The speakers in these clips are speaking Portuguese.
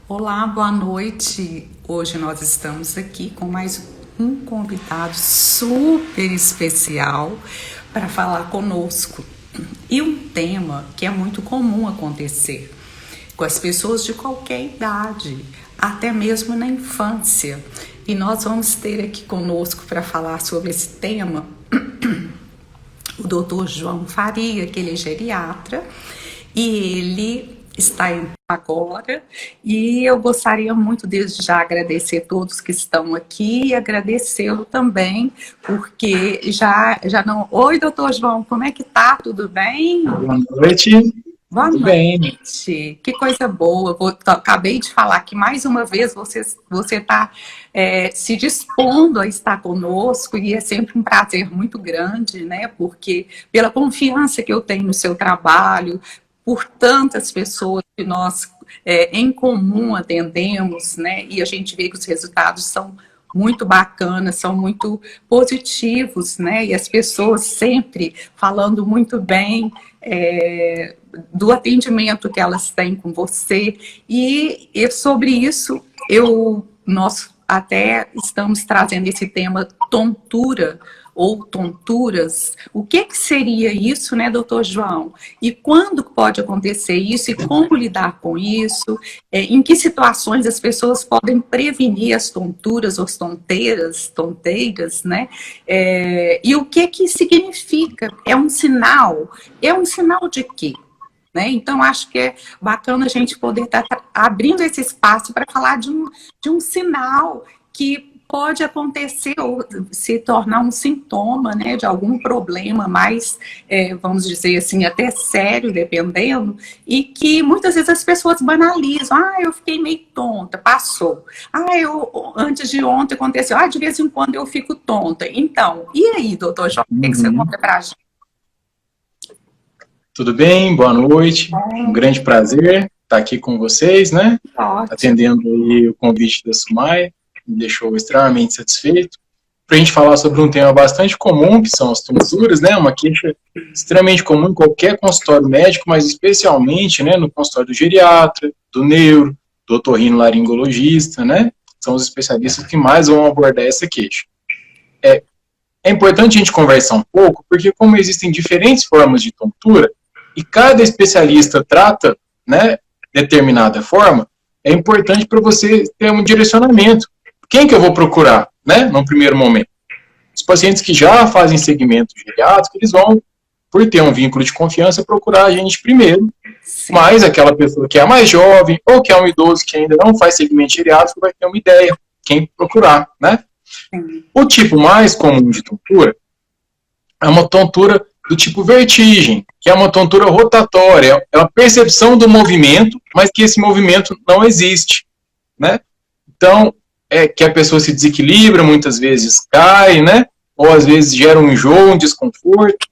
Olá, boa noite. Hoje nós estamos aqui com mais um convidado super especial para falar conosco. E um tema que é muito comum acontecer com as pessoas de qualquer idade, até mesmo na infância. E nós vamos ter aqui conosco para falar sobre esse tema o Dr. João Faria, que ele é geriatra, e ele está indo agora, e eu gostaria muito desde já agradecer a todos que estão aqui e agradecê-lo também, porque já não... Oi, doutor João, como é que tá? Tudo bem? Boa noite. Boa Tudo bem? noite, que coisa boa. Acabei de falar que mais uma vez você está se dispondo a estar conosco e é sempre um prazer muito grande, né? Porque pela confiança que eu tenho no seu trabalho, por tantas pessoas que nós em comum atendemos, né? E a gente vê que os resultados são muito bacanas, são muito positivos, né? E as pessoas sempre falando muito bem do atendimento que elas têm com você. E sobre isso, nós até estamos trazendo esse tema tontura ou tonturas. O que seria isso, né, doutor João? E quando pode acontecer isso e como lidar com isso? Em que situações as pessoas podem prevenir as tonturas ou as tonteiras, né? E o que significa? É um sinal? É um sinal de quê? Né? Então, acho que é bacana a gente poder estar abrindo esse espaço para falar de um sinal que pode acontecer ou se tornar um sintoma, né, de algum problema mais, vamos dizer assim, até sério, dependendo, e que muitas vezes as pessoas banalizam. Ah, eu fiquei meio tonta, passou. Ah, antes de ontem aconteceu. Ah, de vez em quando eu fico tonta. Então, e aí, doutor Jorge, o que você conta para a gente? Tudo bem? Boa noite. Um grande prazer estar aqui com vocês, né? Ótimo. Atendendo aí o convite da Sumai, me deixou extremamente satisfeito. Para a gente falar sobre um tema bastante comum, que são as tonturas, né? Uma queixa extremamente comum em qualquer consultório médico, mas especialmente, né, no consultório do geriatra, do neuro, do otorrinolaringologista, né? São os especialistas que mais vão abordar essa queixa. É importante a gente conversar um pouco, porque como existem diferentes formas de tontura, e cada especialista trata, né, determinada forma, é importante para você ter um direcionamento. Quem que eu vou procurar, né, num primeiro momento? Os pacientes que já fazem segmento geriátrico, eles vão, por ter um vínculo de confiança, procurar a gente primeiro. Sim. Mas aquela pessoa que é mais jovem, ou que é um idoso que ainda não faz segmento geriátrico, vai ter uma ideia quem procurar, né? Sim. O tipo mais comum de tontura é uma tontura do tipo vertigem, que é uma tontura rotatória, é uma percepção do movimento, mas que esse movimento não existe, né? Então, é que a pessoa se desequilibra, muitas vezes cai, né? Ou às vezes gera um enjoo, um desconforto.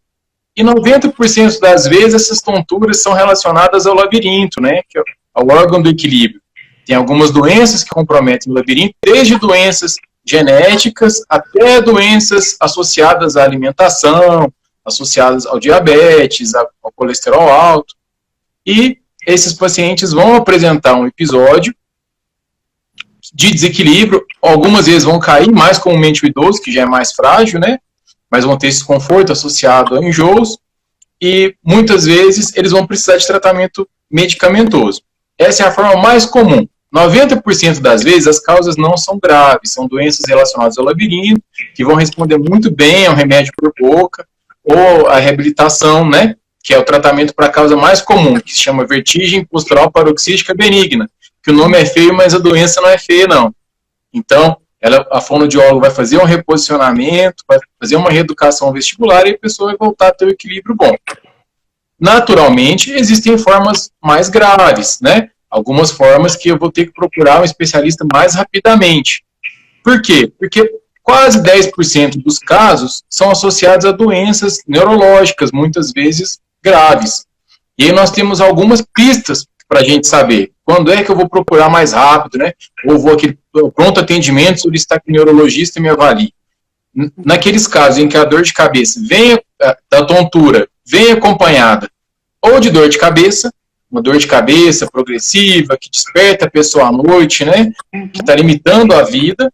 E 90% das vezes essas tonturas são relacionadas ao labirinto, né? Que é ao órgão do equilíbrio. Tem algumas doenças que comprometem o labirinto, desde doenças genéticas até doenças associadas à alimentação, associadas ao diabetes, ao colesterol alto. E esses pacientes vão apresentar um episódio de desequilíbrio, algumas vezes vão cair, mais comumente o idoso, que já é mais frágil, né? Mas vão ter esse desconforto associado a enjoos, e muitas vezes eles vão precisar de tratamento medicamentoso. Essa é a forma mais comum. 90% das vezes as causas não são graves, são doenças relacionadas ao labirinto, que vão responder muito bem ao remédio por boca, ou a reabilitação, né, que é o tratamento para a causa mais comum, que se chama vertigem postural paroxística benigna, que o nome é feio, mas a doença não é feia, não. Então, a fonoaudióloga vai fazer um reposicionamento, vai fazer uma reeducação vestibular e a pessoa vai voltar a ter o equilíbrio bom. Naturalmente, existem formas mais graves, né? Algumas formas que eu vou ter que procurar um especialista mais rapidamente. Por quê? Porque quase 10% dos casos são associados a doenças neurológicas, muitas vezes graves. E aí nós temos algumas pistas para a gente saber quando é que eu vou procurar mais rápido, né? Ou vou aquele pronto atendimento, solicitar que o neurologista me avalie. Naqueles casos em que a dor de cabeça da tontura vem acompanhada ou de dor de cabeça, uma dor de cabeça progressiva, que desperta a pessoa à noite, né? Que está limitando a vida.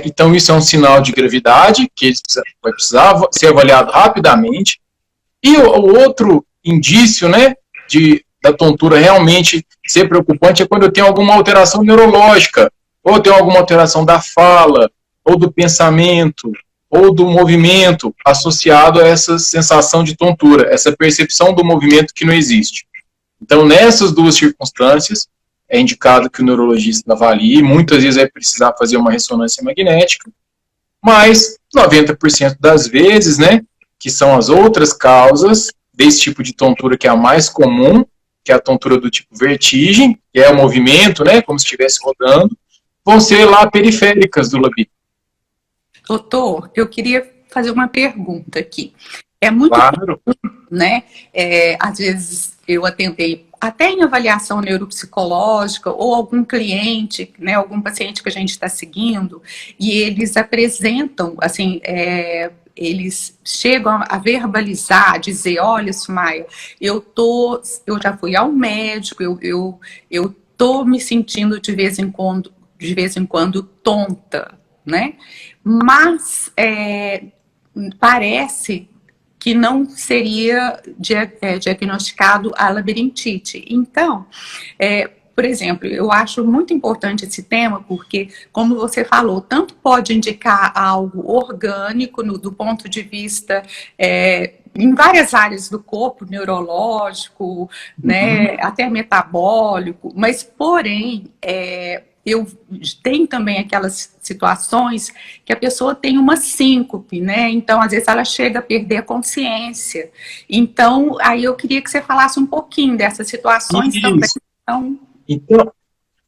Então, isso é um sinal de gravidade, que vai precisar ser avaliado rapidamente. E o outro indício, né, da tontura realmente ser preocupante é quando eu tenho alguma alteração neurológica, ou eu tenho alguma alteração da fala, ou do pensamento, ou do movimento associado a essa sensação de tontura, essa percepção do movimento que não existe. Então, nessas duas circunstâncias, é indicado que o neurologista avalie, muitas vezes vai precisar fazer uma ressonância magnética, mas 90% das vezes, né, que são as outras causas desse tipo de tontura, que é a mais comum, que é a tontura do tipo vertigem, que é o movimento, né, como se estivesse rodando, vão ser lá periféricas do labirinto. Doutor, eu queria fazer uma pergunta aqui. É muito claro, comum, né? Às vezes eu atendei até em avaliação neuropsicológica ou algum cliente, né, algum paciente que a gente está seguindo, e eles apresentam, assim, eles chegam a verbalizar, a dizer, olha, Sumaia, eu já fui ao médico, eu tô me sentindo de vez em quando tonta, né? Mas parece que não seria diagnosticado a labirintite. Então, por exemplo, eu acho muito importante esse tema porque, como você falou, tanto pode indicar algo orgânico do ponto de vista em várias áreas do corpo, neurológico, né, até metabólico, mas, porém, eu tenho também aquelas situações que a pessoa tem uma síncope, né? Então, às vezes, ela chega a perder a consciência. Então, aí eu queria que você falasse um pouquinho dessas situações também. Então,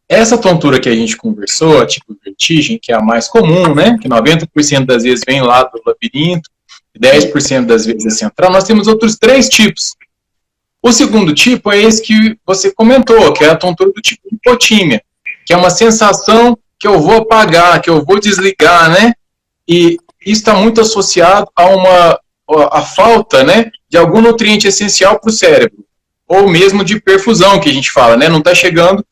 essa tontura que a gente conversou, a tipo vertigem, que é a mais comum, né? Que 90% das vezes vem lá do labirinto, 10% das vezes é central, nós temos outros 3 tipos. O segundo tipo é esse que você comentou, que é a tontura do tipo hipotímia, que é uma sensação que eu vou apagar, que eu vou desligar, né? E isso está muito associado a falta, né, de algum nutriente essencial para o cérebro, ou mesmo de perfusão, que a gente fala, né? Não está chegando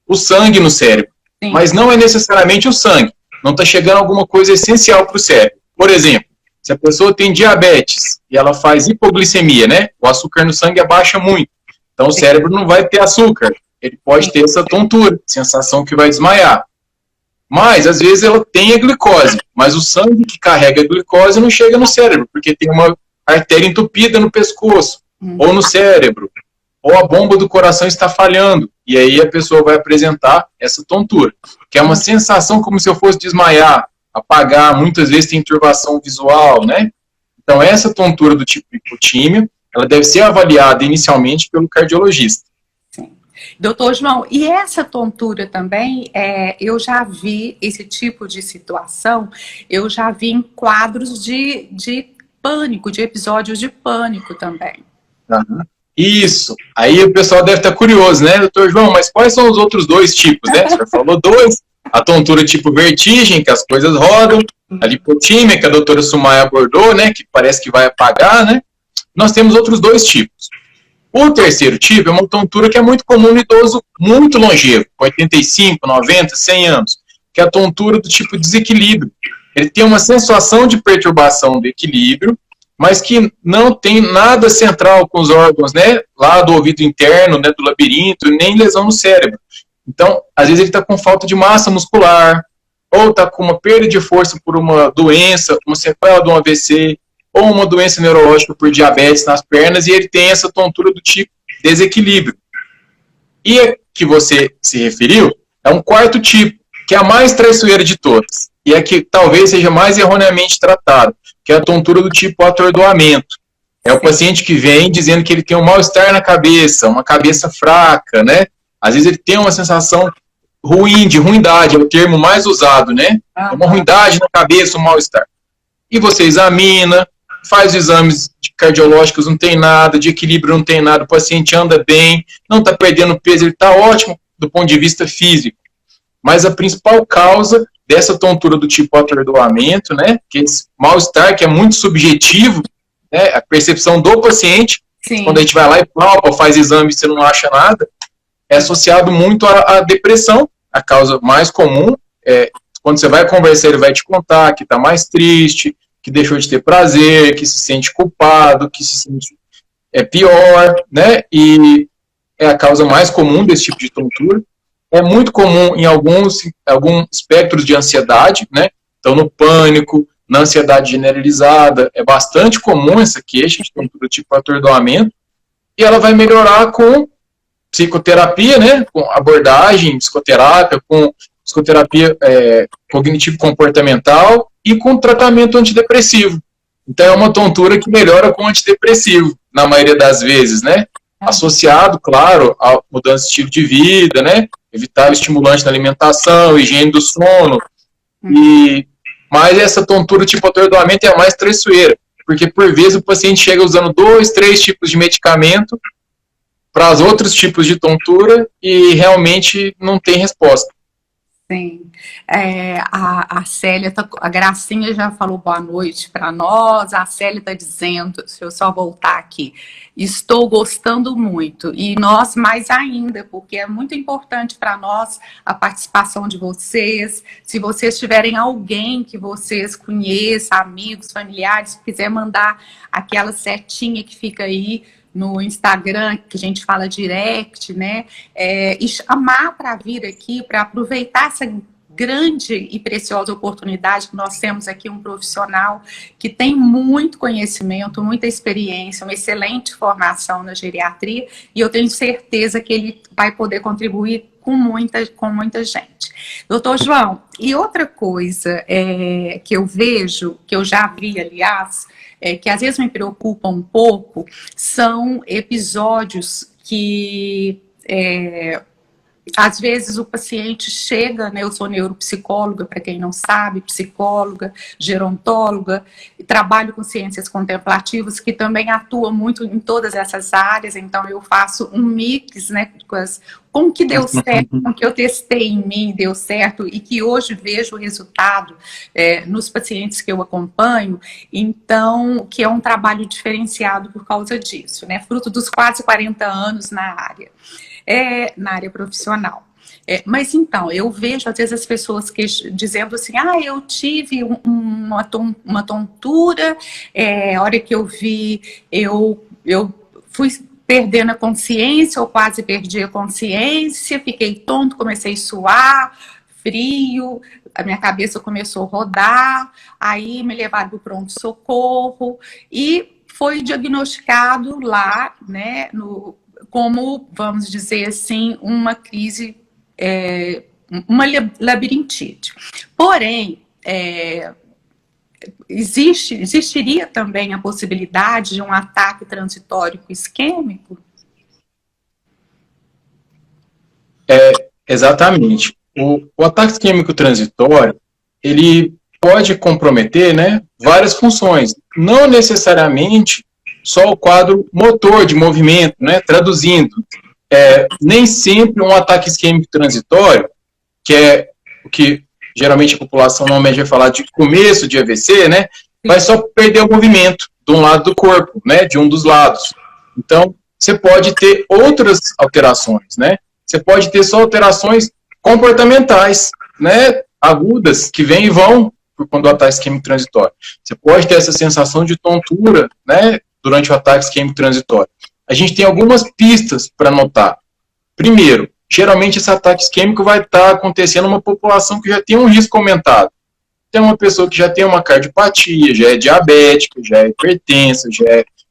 o sangue no cérebro. Sim. Mas não é necessariamente o sangue, não está chegando alguma coisa essencial para o cérebro. Por exemplo, se a pessoa tem diabetes e ela faz hipoglicemia, né? O açúcar no sangue abaixa muito, então o cérebro não vai ter açúcar. Ele pode ter essa tontura, sensação que vai desmaiar. Mas, às vezes, ela tem a glicose, mas o sangue que carrega a glicose não chega no cérebro, porque tem uma artéria entupida no pescoço, ou no cérebro, ou a bomba do coração está falhando, e aí a pessoa vai apresentar essa tontura, que é uma sensação como se eu fosse desmaiar, apagar, muitas vezes tem turbação visual, né? Então, essa tontura do tipo hipotímia, ela deve ser avaliada inicialmente pelo cardiologista. Doutor João, e essa tontura também, eu já vi esse tipo de situação, eu já vi em quadros de pânico, de episódios de pânico também. Uhum. Isso. Aí o pessoal deve estar curioso, né, doutor João, mas quais são os outros 2 tipos, né? O senhor falou 2, a tontura tipo vertigem, que as coisas rodam, a lipotímia, que a doutora Sumaia abordou, né, que parece que vai apagar, né? Nós temos outros 2 tipos. O terceiro tipo é uma tontura que é muito comum no idoso muito longevo, 85, 90, 100 anos, que é a tontura do tipo desequilíbrio. Ele tem uma sensação de perturbação do equilíbrio, mas que não tem nada central com os órgãos, né, lá do ouvido interno, né, do labirinto, nem lesão no cérebro. Então, às vezes ele está com falta de massa muscular, ou está com uma perda de força por uma doença, uma sequela de um AVC, ou uma doença neurológica por diabetes nas pernas, e ele tem essa tontura do tipo desequilíbrio. E a que você se referiu é um quarto tipo, que é a mais traiçoeira de todas, e é que talvez seja mais erroneamente tratado, que é a tontura do tipo atordoamento. É o paciente que vem dizendo que ele tem um mal-estar na cabeça, uma cabeça fraca, né? Às vezes ele tem uma sensação ruim, de ruindade, é o termo mais usado, né? Uma ruindade na cabeça, um mal-estar. E você examina, faz exames cardiológicos, não tem nada, de equilíbrio não tem nada, o paciente anda bem, não está perdendo peso, ele está ótimo do ponto de vista físico. Mas a principal causa dessa tontura do tipo atordoamento, né, que é esse mal-estar que é muito subjetivo, né, a percepção do paciente, Sim. Quando a gente vai lá e palpa, faz exame e você não acha nada, é associado muito à depressão. A causa mais comum é quando você vai conversar, ele vai te contar que está mais triste, que deixou de ter prazer, que se sente culpado, que se sente pior, né? E é a causa mais comum desse tipo de tontura. É muito comum em alguns espectros de ansiedade, né? Então, no pânico, na ansiedade generalizada, é bastante comum essa queixa de tontura tipo atordoamento, e ela vai melhorar com psicoterapia, né? Com abordagem psicoterápica, com psicoterapia cognitivo-comportamental e com tratamento antidepressivo. Então, é uma tontura que melhora com antidepressivo, na maioria das vezes, né? Associado, claro, à mudança de estilo de vida, né? Evitar o estimulante na alimentação, higiene do sono. Mas essa tontura tipo atordoamento é a mais traiçoeira, porque por vezes o paciente chega usando 2, 3 tipos de medicamento para os outros tipos de tontura e realmente não tem resposta. Sim, a Célia, a Gracinha já falou boa noite para nós, a Célia está dizendo, se eu só voltar aqui, estou gostando muito, e nós mais ainda, porque é muito importante para nós a participação de vocês. Se vocês tiverem alguém que vocês conheçam, amigos, familiares, quiser mandar aquela setinha que fica aí no Instagram, que a gente fala direct, né? E chamar para vir aqui, para aproveitar essa grande e preciosa oportunidade que nós temos aqui, um profissional que tem muito conhecimento, muita experiência, uma excelente formação na geriatria, e eu tenho certeza que ele vai poder contribuir com muita gente. Doutor João, e outra coisa que eu vejo, que eu já vi, aliás, que às vezes me preocupa um pouco, são episódios que às vezes o paciente chega, né, eu sou neuropsicóloga, para quem não sabe, psicóloga, gerontóloga, e trabalho com ciências contemplativas, que também atua muito em todas essas áreas, então eu faço um mix, né, com o que deu certo, com o que eu testei em mim, deu certo, e que hoje vejo o resultado nos pacientes que eu acompanho, então, que é um trabalho diferenciado por causa disso, né, fruto dos quase 40 anos na área profissional. Mas então, eu vejo às vezes as pessoas dizendo assim, eu tive uma tontura, a hora que eu vi, eu fui perdendo a consciência, ou quase perdi a consciência, fiquei tonto, comecei a suar, frio, a minha cabeça começou a rodar, aí me levaram para o pronto-socorro, e foi diagnosticado lá, né, como, vamos dizer assim, uma crise, uma labirintite. Porém, existiria também a possibilidade de um ataque transitório isquêmico? Exatamente. O ataque isquêmico transitório, ele pode comprometer, né, várias funções, não necessariamente só o quadro motor de movimento, né? Traduzindo, nem sempre um ataque isquêmico transitório, que é o que geralmente a população não vai falar de começo de AVC, né? Vai só perder o movimento de um lado do corpo, né? De um dos lados. Então, você pode ter outras alterações, né? Você pode ter só alterações comportamentais, né? Agudas, que vêm e vão por quando o ataque isquêmico transitório. Você pode ter essa sensação de tontura, né? Durante o ataque isquêmico transitório. A gente tem algumas pistas para notar. Primeiro, geralmente esse ataque isquêmico vai estar acontecendo numa população que já tem um risco aumentado. Tem uma pessoa que já tem uma cardiopatia, já é diabética, já é hipertensa,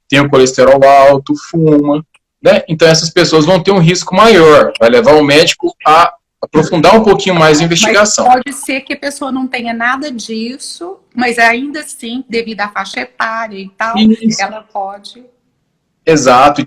tem o colesterol alto, fuma, né? Então essas pessoas vão ter um risco maior, vai levar o médico a aprofundar um pouquinho mais a investigação. Mas pode ser que a pessoa não tenha nada disso, mas ainda assim, devido à faixa etária e tal, isso. Ela pode... Exato,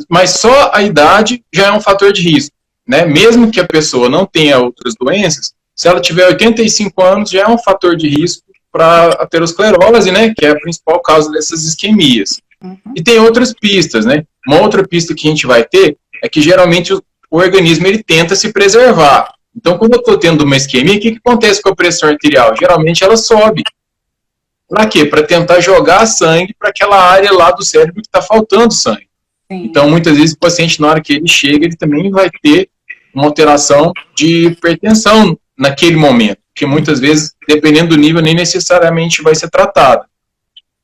mas só a idade já é um fator de risco, né? Mesmo que a pessoa não tenha outras doenças, se ela tiver 85 anos, já é um fator de risco para a aterosclerose, né? Que é a principal causa dessas isquemias. Uhum. E tem outras pistas, né? Uma outra pista que a gente vai ter é que geralmente o organismo ele tenta se preservar. Então, quando eu estou tendo uma isquemia, o que acontece com a pressão arterial? Geralmente ela sobe. Para quê? Para tentar jogar sangue para aquela área lá do cérebro que está faltando sangue. sim, Então, muitas vezes, o paciente, na hora que ele chega, ele também vai ter uma alteração de hipertensão naquele momento, que muitas vezes, dependendo do nível, nem necessariamente vai ser tratado.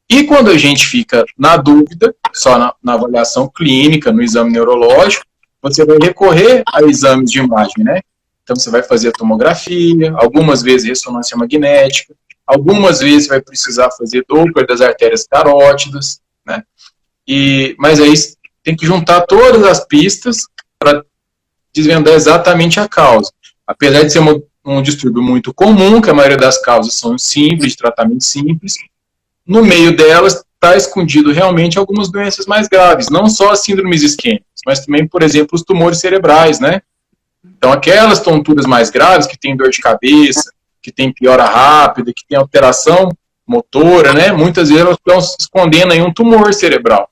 E quando a gente fica na dúvida, só na avaliação clínica, no exame neurológico, você vai recorrer a exames de imagem, né? Então, você vai fazer a tomografia, algumas vezes ressonância magnética, algumas vezes vai precisar fazer Doppler das artérias carótidas, né? Mas aí tem que juntar todas as pistas para desvendar exatamente a causa. Apesar de ser um distúrbio muito comum, que a maioria das causas são simples, de tratamento simples, no meio delas está escondido realmente algumas doenças mais graves, não só as síndromes isquêmicas, mas também, por exemplo, os tumores cerebrais, né? Então, aquelas tonturas mais graves, que tem dor de cabeça, que tem piora rápida, que tem alteração motora, né? Muitas vezes elas estão se escondendo em um tumor cerebral,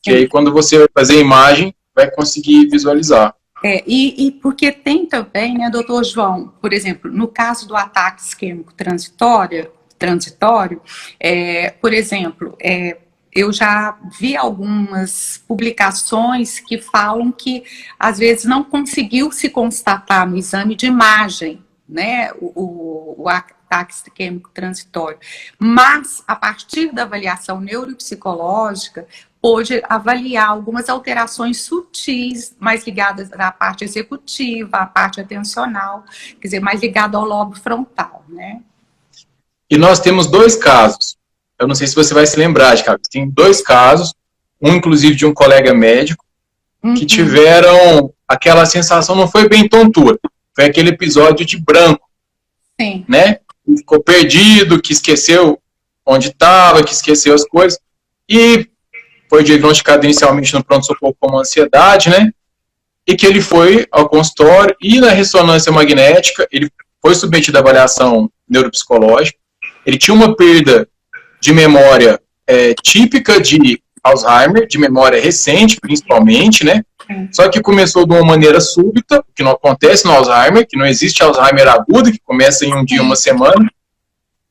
que aí quando você vai fazer a imagem, vai conseguir visualizar. E porque tem também, né, doutor João, por exemplo, no caso do ataque isquêmico transitório, por exemplo, eu já vi algumas publicações que falam que às vezes não conseguiu se constatar no exame de imagem, né, o ataque isquêmico transitório, mas a partir da avaliação neuropsicológica pôde avaliar algumas alterações sutis, mais ligadas à parte executiva, à parte atencional, quer dizer, mais ligado ao lobo frontal, né? E nós temos 2 casos. Eu não sei se você vai se lembrar, cara. Tem 2 casos, um inclusive de um colega médico, que tiveram aquela sensação, não foi bem tontura, foi aquele episódio de branco. Sim. Né? Ficou perdido, que esqueceu onde estava, que esqueceu as coisas, e foi diagnosticado inicialmente no pronto-socorro como ansiedade, né? E que ele foi ao consultório e na ressonância magnética, ele foi submetido à avaliação neuropsicológica, ele tinha uma perda de memória típica de Alzheimer, de memória recente, principalmente, né? Só que começou de uma maneira súbita, que não acontece no Alzheimer, que não existe Alzheimer agudo, que começa em um dia, uma semana.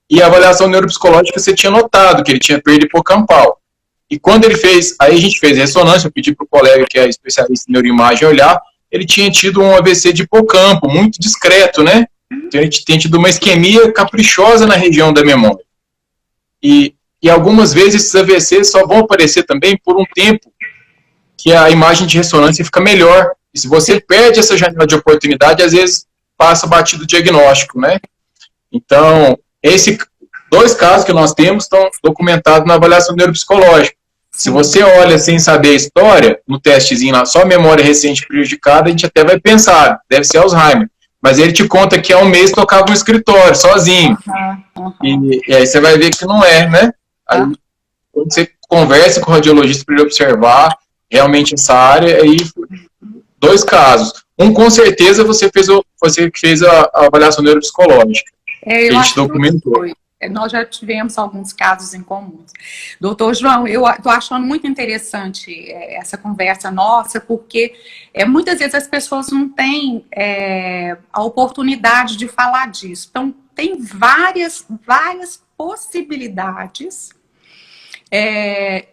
E a avaliação neuropsicológica você tinha notado que ele tinha perda hipocampal. E quando ele fez, aí a gente fez ressonância, eu pedi para o colega que é especialista em neuroimagem olhar, ele tinha tido um AVC de hipocampo, muito discreto, né? Então ele tinha tido uma isquemia caprichosa na região da memória. E algumas vezes esses AVCs só vão aparecer também por um tempo que a imagem de ressonância fica melhor. E se você perde essa janela de oportunidade, às vezes passa batido o diagnóstico, né? Então, esses 2 casos que nós temos estão documentados na avaliação neuropsicológica. Se você olha sem saber a história, no testezinho lá, só memória recente prejudicada, a gente até vai pensar, deve ser Alzheimer. Mas ele te conta que há um mês tocava no escritório, sozinho. E aí você vai ver que não é, né? Aí, quando você conversa com o radiologista para ele observar realmente essa área, aí 2 casos. Um, com certeza, você fez a avaliação neuropsicológica. Eu que a gente acho documentou. que nós já tivemos alguns casos em comum. Doutor João, eu estou achando muito interessante essa conversa nossa, porque muitas vezes as pessoas não têm a oportunidade de falar disso. Então, tem várias possibilidades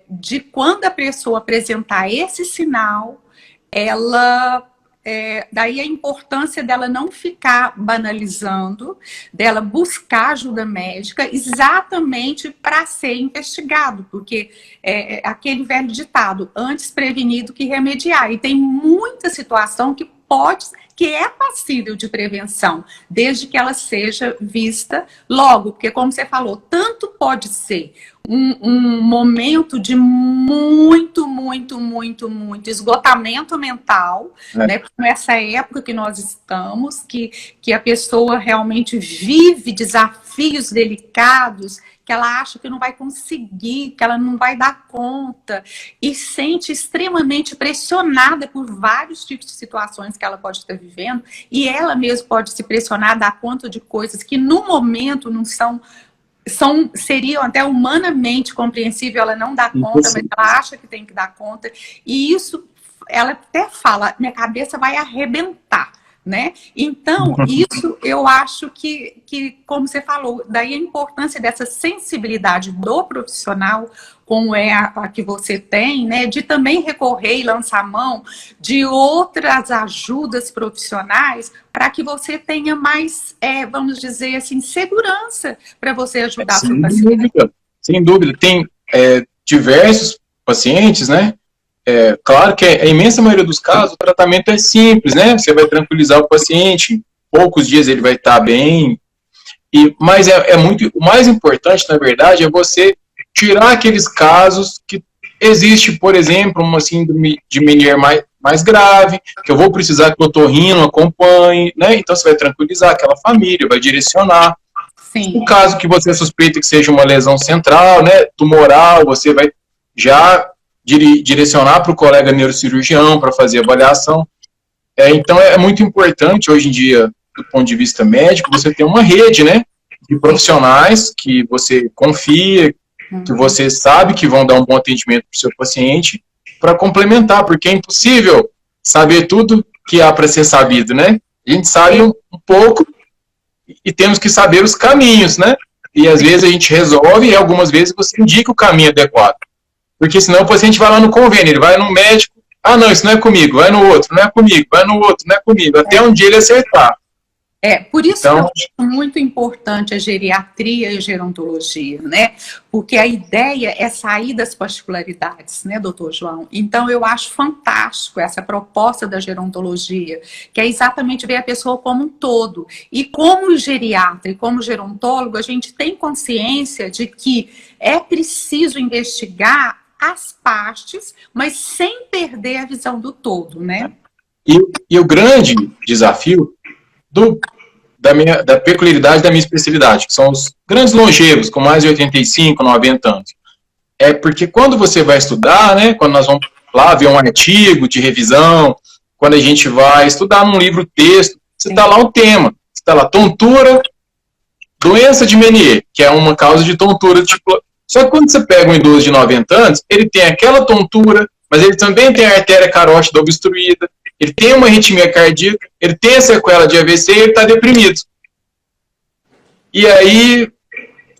de quando a pessoa apresentar esse sinal, ela... daí a importância dela não ficar banalizando, dela buscar ajuda médica exatamente para ser investigado, porque aquele velho ditado, antes prevenido que remediar, e tem muita situação que é passível de prevenção, desde que ela seja vista logo, porque como você falou, tanto pode ser um momento de muito esgotamento mental, né? Nessa época que nós estamos, que a pessoa realmente vive desafios delicados, que ela acha que não vai conseguir, que ela não vai dar conta, e sente extremamente pressionada por vários tipos de situações que ela pode estar vivendo, e ela mesma pode se pressionar a dar conta de coisas que no momento não seriam até humanamente compreensível, ela não dá conta, mas ela acha que tem que dar conta, e isso, ela até fala, minha cabeça vai arrebentar, né? Então, isso eu acho que, como você falou, daí a importância dessa sensibilidade do profissional, como é a que você tem, né? De também recorrer e lançar mão de outras ajudas profissionais para que você tenha mais, vamos dizer assim, segurança para você ajudar seu paciente. Sem dúvida. Tem diversos pacientes, né? Claro que a imensa maioria dos casos o tratamento é simples, né? Você vai tranquilizar o paciente, em poucos dias ele vai estar bem. Mas o mais importante, na verdade, é você tirar aqueles casos que existe, por exemplo, uma síndrome de Meniere mais grave, que eu vou precisar que o otorrino acompanhe, né? Então você vai tranquilizar aquela família, vai direcionar. Sim. O caso que você suspeita que seja uma lesão central, né, tumoral, você vai já direcionar para o colega neurocirurgião para fazer avaliação. Então, é muito importante, hoje em dia, do ponto de vista médico, você ter uma rede, né, de profissionais que você confia, que você sabe que vão dar um bom atendimento para o seu paciente, para complementar, porque é impossível saber tudo que há para ser sabido, né? A gente sabe um pouco e temos que saber os caminhos, né? E às vezes a gente resolve e algumas vezes você indica o caminho adequado. Porque senão o paciente vai lá no convênio, ele vai no médico, não, isso não é comigo, vai no outro, não é comigo, vai no outro, não é comigo, até um dia ele acertar. Por isso então, que eu acho muito importante a geriatria e a gerontologia, né? Porque a ideia é sair das particularidades, né, doutor João? Então, eu acho fantástico essa proposta da gerontologia, que é exatamente ver a pessoa como um todo. E como geriatra e como gerontólogo, a gente tem consciência de que é preciso investigar as partes, mas sem perder a visão do todo, né? E o grande desafio da peculiaridade da minha especialidade, que são os grandes longevos, com mais de 85, 90 anos. É porque quando você vai estudar, né, quando nós vamos lá ver um artigo de revisão, quando a gente vai estudar num livro texto, você está lá um tema, você está lá tontura, doença de Meniere, que é uma causa de tontura, tipo, só que quando você pega um idoso de 90 anos, ele tem aquela tontura, mas ele também tem a artéria carótida obstruída, ele tem uma arritmia cardíaca, ele tem a sequela de AVC e ele está deprimido. E aí,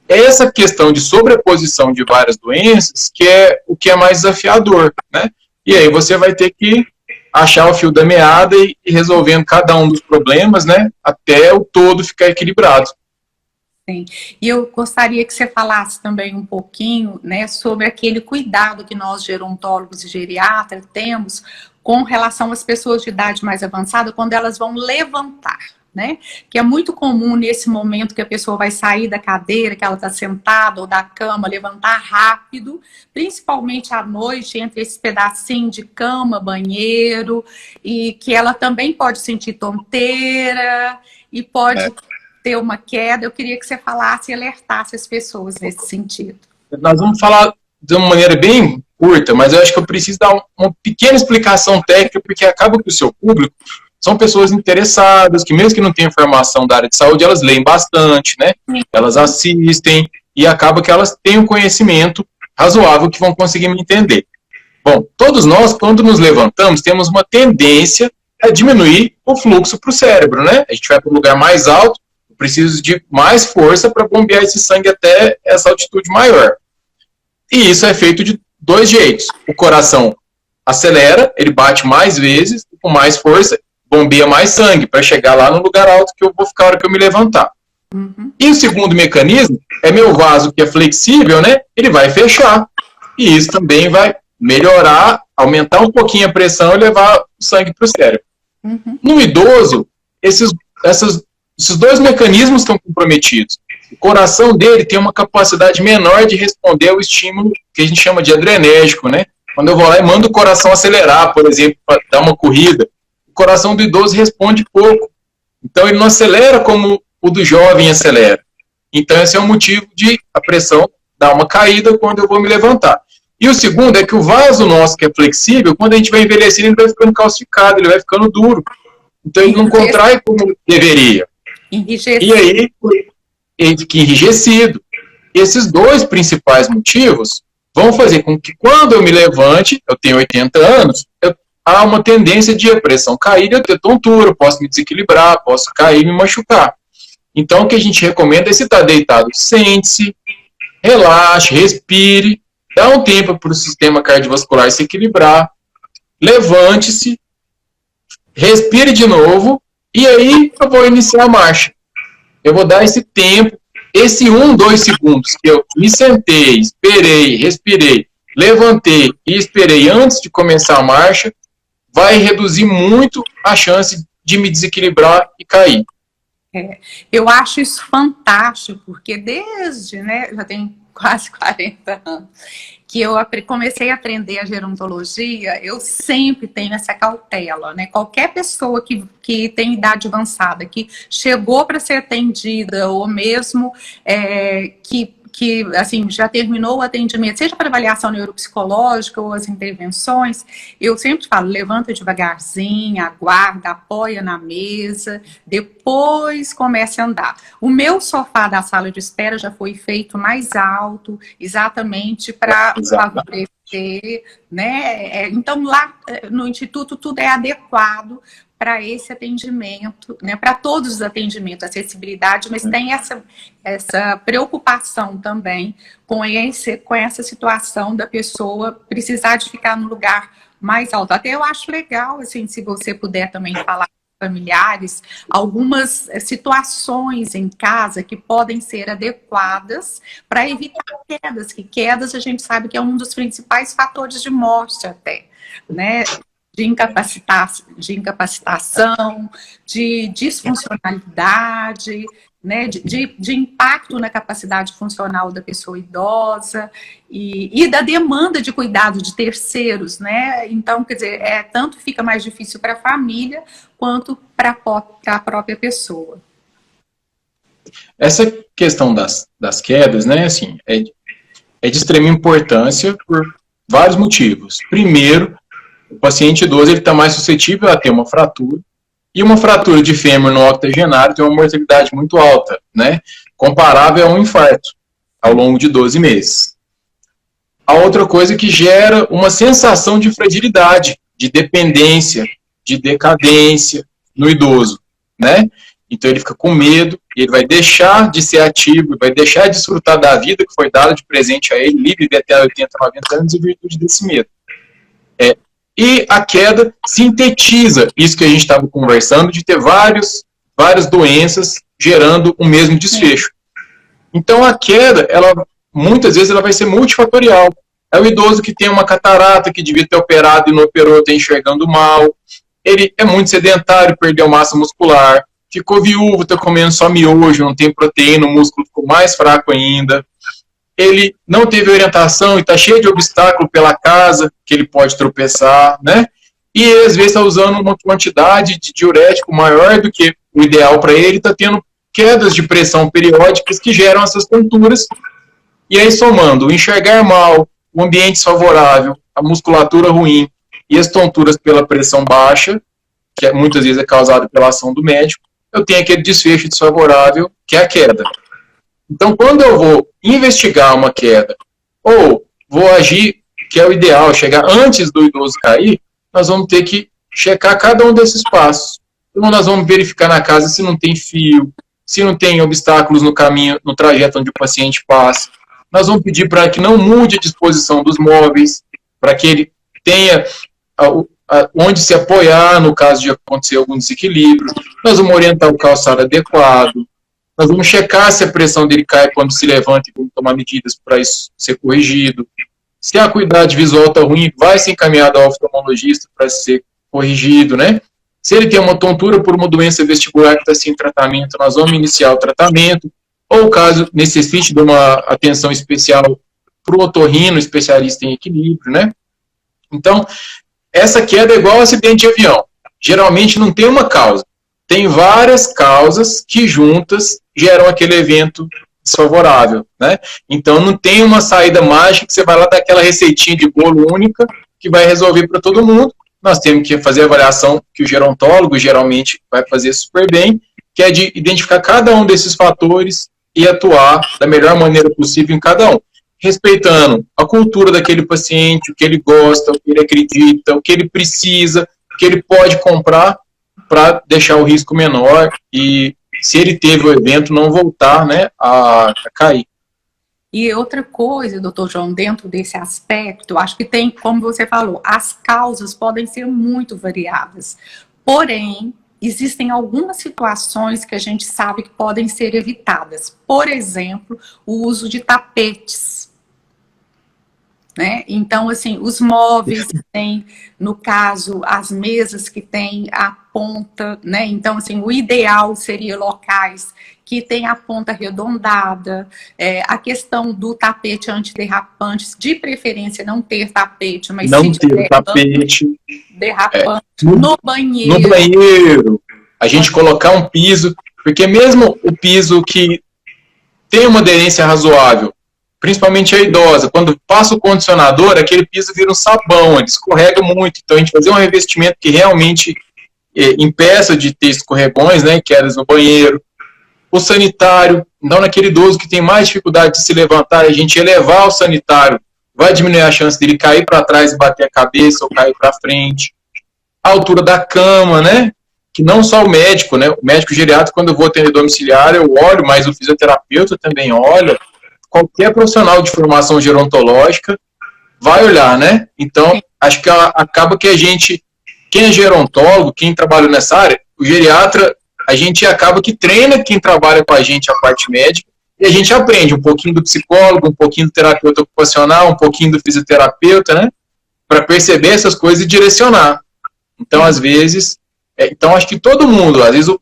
essa questão de sobreposição de várias doenças que é o que é mais desafiador, né? E aí você vai ter que achar o fio da meada e resolvendo cada um dos problemas, né? Até o todo ficar equilibrado. Sim. E eu gostaria que você falasse também um pouquinho, né, sobre aquele cuidado que nós, gerontólogos e geriatras, temos com relação às pessoas de idade mais avançada, quando elas vão levantar, né? Que é muito comum nesse momento que a pessoa vai sair da cadeira, que ela está sentada ou da cama, levantar rápido, principalmente à noite, entre esse pedacinho de cama, banheiro, e que ela também pode sentir tonteira e pode ter uma queda. Eu queria que você falasse e alertasse as pessoas nesse sentido. Nós vamos falar de uma maneira bem curta, mas eu acho que eu preciso dar uma pequena explicação técnica, porque acaba que o seu público são pessoas interessadas, que mesmo que não tenham formação da área de saúde, elas leem bastante, né? Elas assistem, e acaba que elas têm um conhecimento razoável que vão conseguir me entender. Bom, todos nós, quando nos levantamos, temos uma tendência a diminuir o fluxo para o cérebro, né? A gente vai para um lugar mais alto, eu preciso de mais força para bombear esse sangue até essa altitude maior. E isso é feito de dois jeitos. O coração acelera, ele bate mais vezes, com mais força, bombeia mais sangue para chegar lá no lugar alto que eu vou ficar a hora que eu me levantar. E o segundo mecanismo é meu vaso, que é flexível, né? Ele vai fechar. E isso também vai melhorar, aumentar um pouquinho a pressão e levar o sangue para o cérebro. No idoso, esses dois mecanismos estão comprometidos. O coração dele tem uma capacidade menor de responder ao estímulo que a gente chama de adrenérgico, né? Quando eu vou lá e mando o coração acelerar, por exemplo, para dar uma corrida, o coração do idoso responde pouco. Então, ele não acelera como o do jovem acelera. Então, esse é o motivo de a pressão dar uma caída quando eu vou me levantar. E o segundo é que o vaso nosso, que é flexível, quando a gente vai envelhecendo, ele vai ficando calcificado, ele vai ficando duro. Então, ele não contrai como deveria. Enrijecido. E aí, ele fica enrijecido. Esses dois principais motivos vão fazer com que quando eu me levante, eu tenho 80 anos, há uma tendência de a pressão cair e eu ter tontura, posso me desequilibrar, posso cair e me machucar. Então, o que a gente recomenda é, se está deitado, sente-se, relaxe, respire, dá um tempo para o sistema cardiovascular se equilibrar, levante-se, respire de novo, e aí eu vou iniciar a marcha. Eu vou dar esse tempo, esse 1, 2 segundos que eu me sentei, esperei, respirei, levantei e esperei antes de começar a marcha, vai reduzir muito a chance de me desequilibrar e cair. Eu acho isso fantástico, porque desde, né, já tem quase 40 anos, que eu comecei a aprender a gerontologia, eu sempre tenho essa cautela, né? Qualquer pessoa que tem idade avançada, que chegou para ser atendida, ou mesmo que assim, já terminou o atendimento, seja para avaliação neuropsicológica ou as intervenções, eu sempre falo, levanta devagarzinho, aguarda, apoia na mesa, depois comece a andar. O meu sofá da sala de espera já foi feito mais alto, exatamente para favorecer, né? Então, lá no Instituto, tudo é adequado para esse atendimento, né, para todos os atendimentos, acessibilidade, mas tem essa preocupação também com essa situação da pessoa precisar de ficar no lugar mais alto. Até eu acho legal, assim, se você puder também falar com familiares, algumas situações em casa que podem ser adequadas para evitar quedas, que quedas a gente sabe que é um dos principais fatores de morte até, né? De incapacitação, de disfuncionalidade, né, de impacto na capacidade funcional da pessoa idosa e da demanda de cuidado de terceiros, né? Então, quer dizer, tanto fica mais difícil para a família quanto para a própria pessoa. Essa questão das quedas, né, assim, é de extrema importância por vários motivos. Primeiro, o paciente idoso está mais suscetível a ter uma fratura, e uma fratura de fêmur no octogenário tem uma mortalidade muito alta, né? Comparável a um infarto, ao longo de 12 meses. A outra coisa que gera uma sensação de fragilidade, de dependência, de decadência no idoso, né? Então ele fica com medo, e ele vai deixar de ser ativo, vai deixar de desfrutar da vida que foi dada de presente a ele, livre de até 80, 90 anos, em virtude desse medo. E a queda sintetiza isso que a gente estava conversando, de ter várias doenças gerando o mesmo desfecho. Então a queda, muitas vezes ela vai ser multifatorial. É o idoso que tem uma catarata, que devia ter operado e não operou, está enxergando mal. Ele é muito sedentário, perdeu massa muscular, ficou viúvo, está comendo só miojo, não tem proteína, o músculo ficou mais fraco ainda. Ele não teve orientação e está cheio de obstáculo pela casa, que ele pode tropeçar, né? E ele, às vezes, está usando uma quantidade de diurético maior do que o ideal para ele, está tendo quedas de pressão periódicas que geram essas tonturas. E aí, somando o enxergar mal, o ambiente desfavorável, a musculatura ruim e as tonturas pela pressão baixa, que muitas vezes é causada pela ação do médico, eu tenho aquele desfecho desfavorável, que é a queda. Então, quando eu vou investigar uma queda, ou vou agir, que é o ideal, chegar antes do idoso cair, nós vamos ter que checar cada um desses passos. Então, nós vamos verificar na casa se não tem fio, se não tem obstáculos no caminho, no trajeto onde o paciente passa. Nós vamos pedir para que não mude a disposição dos móveis, para que ele tenha onde se apoiar no caso de acontecer algum desequilíbrio. Nós vamos orientar o calçado adequado. Nós vamos checar se a pressão dele cai quando se levanta e vamos tomar medidas para isso ser corrigido. Se a acuidade visual está ruim, vai ser encaminhado ao oftalmologista para ser corrigido, né? Se ele tem uma tontura por uma doença vestibular que está sem tratamento, nós vamos iniciar o tratamento. Ou caso necessite de uma atenção especial para o otorrino, especialista em equilíbrio, né? Então, essa queda é igual ao acidente de avião. Geralmente não tem uma causa. Tem várias causas que juntas geram aquele evento desfavorável, né? Então não tem uma saída mágica que você vai lá dar aquela receitinha de bolo única que vai resolver para todo mundo. Nós temos que fazer a avaliação que o gerontólogo geralmente vai fazer super bem, que é de identificar cada um desses fatores e atuar da melhor maneira possível em cada um. respeitando a cultura daquele paciente, o que ele gosta, o que ele acredita, o que ele precisa, o que ele pode comprar para deixar o risco menor e, se ele teve o evento, não voltar, né, a cair. E outra coisa, doutor João, dentro desse aspecto, acho que tem, como você falou, as causas podem ser muito variadas. Porém, existem algumas situações que a gente sabe que podem ser evitadas. Por exemplo, o uso de tapetes. Né? Então, assim, os móveis que tem, no caso, as mesas que tem a ponta, né? Então, assim, o ideal seria locais que tem a ponta arredondada, a questão do tapete antiderrapante, de preferência não ter tapete, mas não se ter tiver tapete derrapante no banheiro. No banheiro, a gente colocar um piso, porque mesmo o piso que tem uma aderência razoável, principalmente a idosa, quando passa o condicionador, aquele piso vira um sabão, ele escorrega muito. Então, a gente fazer um revestimento que realmente impeça de ter escorregões, né, quedas no banheiro. O sanitário, então, naquele idoso que tem mais dificuldade de se levantar, a gente elevar o sanitário, vai diminuir a chance dele cair para trás e bater a cabeça ou cair para frente. A altura da cama, né, que não só o médico, né, o médico geriatra, quando eu vou atender domiciliar, eu olho, mas o fisioterapeuta também olha, qualquer profissional de formação gerontológica vai olhar, né? Então, acho que acaba que a gente, quem é gerontólogo, quem trabalha nessa área, o geriatra, a gente acaba que treina quem trabalha com a gente a parte médica, e a gente aprende um pouquinho do psicólogo, um pouquinho do terapeuta ocupacional, um pouquinho do fisioterapeuta, né? Para perceber essas coisas e direcionar. Então, às vezes, então acho que todo mundo, às vezes o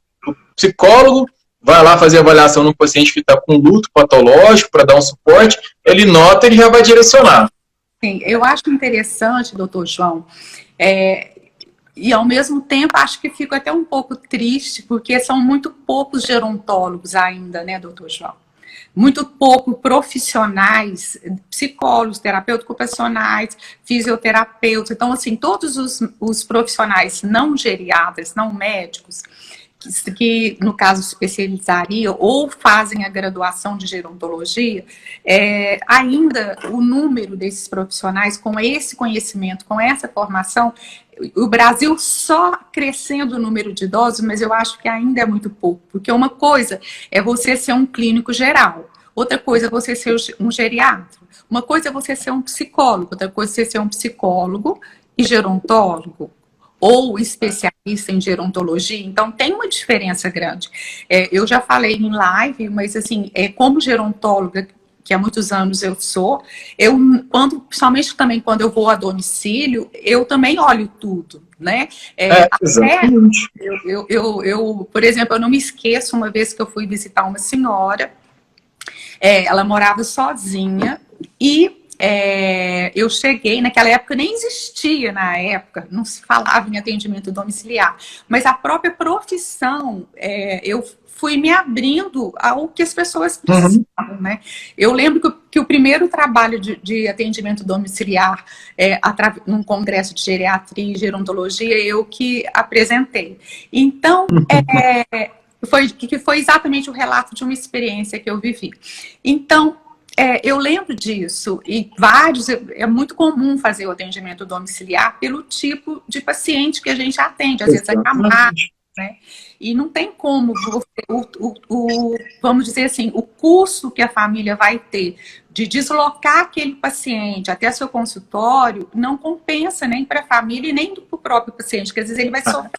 psicólogo vai lá fazer avaliação no paciente que está com luto patológico para dar um suporte, ele nota, ele já vai direcionar. Sim, eu acho interessante, doutor João, e ao mesmo tempo acho que fico até um pouco triste, porque são muito poucos gerontólogos ainda, né, doutor João? Muito pouco profissionais, psicólogos, terapeutas ocupacionais, fisioterapeutas. Então, assim, todos os profissionais não geriatras, não médicos, que no caso se especializariam ou fazem a graduação de gerontologia, ainda o número desses profissionais com esse conhecimento, com essa formação, o Brasil só crescendo o número de idosos, mas eu acho que ainda é muito pouco, porque uma coisa é você ser um clínico geral, outra coisa é você ser um geriatra, uma coisa é você ser um psicólogo, outra coisa é você ser um psicólogo e gerontólogo, ou especialista em gerontologia, então tem uma diferença grande. Eu já falei em live, mas assim, como gerontóloga, que há muitos anos eu sou, principalmente também quando eu vou a domicílio, eu também olho tudo, né? Exatamente. Por exemplo, eu não me esqueço uma vez que eu fui visitar uma senhora, ela morava sozinha e eu cheguei, naquela época nem existia, não se falava em atendimento domiciliar, mas a própria profissão, eu fui me abrindo ao que as pessoas precisavam, né? Eu lembro que o primeiro trabalho de atendimento domiciliar, num congresso de geriatria e gerontologia, eu que apresentei. Então, foi exatamente o relato de uma experiência que eu vivi. Então, eu lembro disso, e é muito comum fazer o atendimento domiciliar pelo tipo de paciente que a gente atende, às vezes é camada, né? E não tem como vamos dizer assim, o custo que a família vai ter de deslocar aquele paciente até seu consultório não compensa nem para a família e nem para o próprio paciente, porque às vezes ele vai sofrer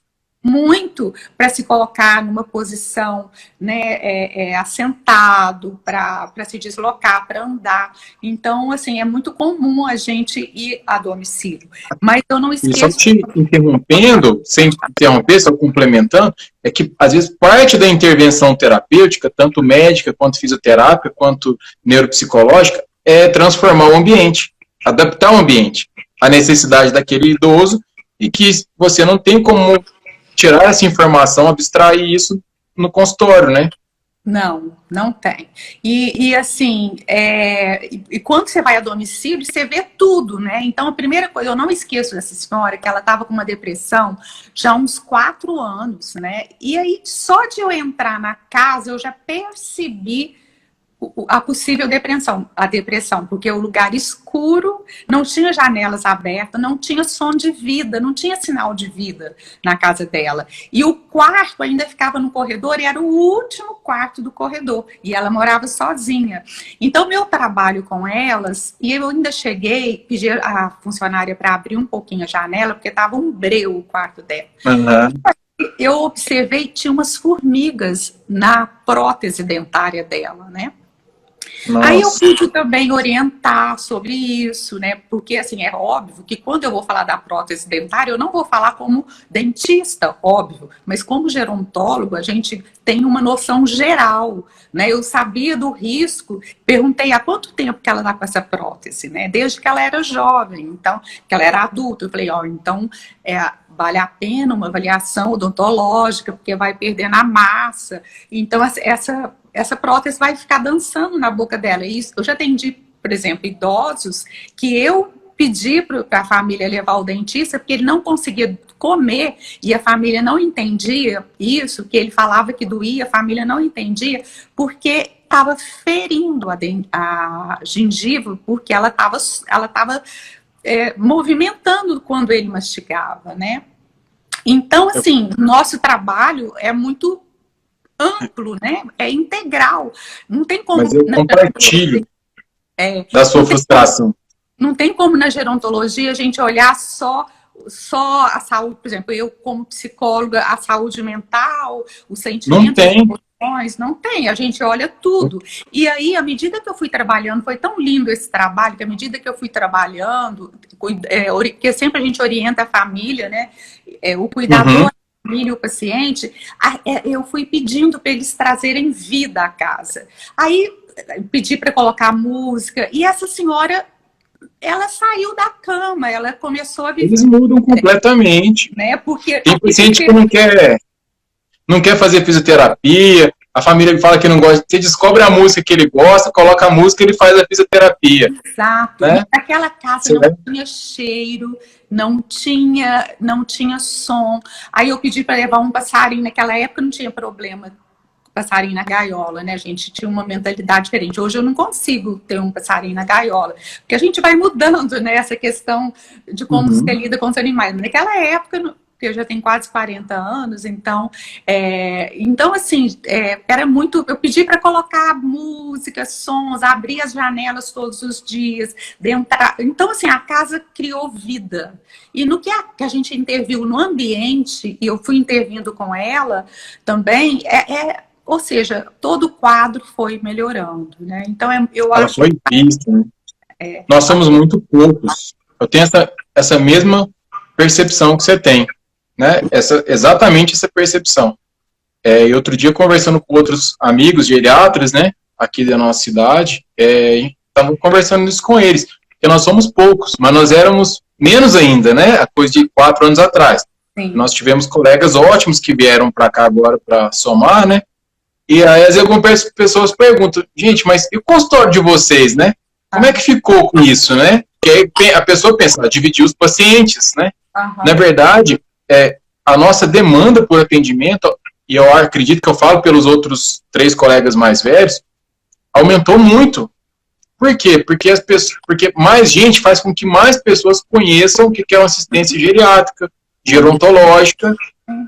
muito para se colocar numa posição, né, assentado, para se deslocar, para andar. Então, assim, é muito comum a gente ir a domicílio. Mas eu não esqueço... E só te interrompendo, sem interromper, só complementando, é que, às vezes, parte da intervenção terapêutica, tanto médica, quanto fisioterápica, quanto neuropsicológica, é transformar o ambiente, adaptar o ambiente à necessidade daquele idoso e que você não tem como tirar essa informação, abstrair isso no consultório, né? Não tem. E assim, e quando você vai a domicílio, você vê tudo, né? Então, a primeira coisa, eu não esqueço dessa história, que ela estava com uma depressão já há uns 4 anos, né? E aí, só de eu entrar na casa, eu já percebi a possível depressão, porque o lugar escuro, não tinha janelas abertas, não tinha som de vida, não tinha sinal de vida na casa dela. E o quarto ainda ficava no corredor e era o último quarto do corredor. E ela morava sozinha. Então, meu trabalho com elas, e eu ainda cheguei, pedi a funcionária para abrir um pouquinho a janela, porque estava um breu o quarto dela. Uhum. Eu observei que tinha umas formigas na prótese dentária dela, né? Aí eu Nossa. pude também orientar sobre isso, né? Porque, assim, é óbvio que quando eu vou falar da prótese dentária, eu não vou falar como dentista, óbvio, mas como gerontólogo, a gente tem uma noção geral, né? Eu sabia do risco, perguntei há quanto tempo que ela está com essa prótese, né? Desde que ela era jovem, então, que ela era adulta. Eu falei, ó, então, vale a pena uma avaliação odontológica, porque vai perdendo a massa. Então, essa prótese vai ficar dançando na boca dela. E eu já atendi, por exemplo, idosos que eu pedi para a família levar ao dentista porque ele não conseguia comer e a família não entendia isso, que ele falava que doía, a família não entendia, porque estava ferindo a gengiva, porque ela estava movimentando quando ele mastigava, né? Então, assim, nosso trabalho é muito amplo, né? É integral. Não tem como... Mas eu compartilho da sua não tem, frustração. não tem como na gerontologia a gente olhar só a saúde, por exemplo, eu como psicóloga, a saúde mental, os Não sentimentos, as tem. emoções, não tem, a gente olha tudo. E aí, à medida que eu fui trabalhando, foi tão lindo esse trabalho, que à medida que eu fui trabalhando, porque sempre a gente orienta a família, né? O cuidador, a família, o paciente, eu fui pedindo para eles trazerem vida à casa. Aí, pedi para colocar música, e essa senhora, ela saiu da cama, ela começou a viver. Eles mudam completamente. Né? Porque tem paciente que não quer fazer fisioterapia, a família fala que não gosta, você descobre a música que ele gosta, coloca a música e ele faz a fisioterapia. Exato. Né? Naquela casa não tinha cheiro, não tinha som. Aí eu pedi para levar um passarinho, naquela época não tinha problema passarinho na gaiola, né? A gente tinha uma mentalidade diferente. Hoje eu não consigo ter um passarinho na gaiola, porque a gente vai mudando, né? Essa questão de como se lida com os animais. Naquela época, porque eu já tenho quase 40 anos, então, assim, era muito... Eu pedi para colocar música, sons, abrir as janelas todos os dias, então, assim, a casa criou vida. E no que a gente interviu no ambiente, e eu fui intervindo com ela também, ou seja, todo o quadro foi melhorando, né? Então, eu Ela acho foi vista, né? Nós somos muito poucos. Eu tenho essa mesma percepção que você tem, né? Exatamente essa percepção. E outro dia, conversando com outros amigos geriatras, né, aqui da nossa cidade, estava conversando isso com eles, porque nós somos poucos, mas nós éramos menos ainda, né, a coisa de 4 anos atrás. Sim. Nós tivemos colegas ótimos que vieram para cá agora para somar, né, e aí às vezes algumas pessoas perguntam, gente, mas e o consultório de vocês, né? Como é que ficou com isso, né? Porque aí a pessoa pensa, dividir os pacientes, né? Na verdade, a nossa demanda por atendimento, e eu acredito que eu falo pelos outros 3 colegas mais velhos, aumentou muito. Por quê? Porque mais gente faz com que mais pessoas conheçam o que é uma assistência geriátrica, gerontológica,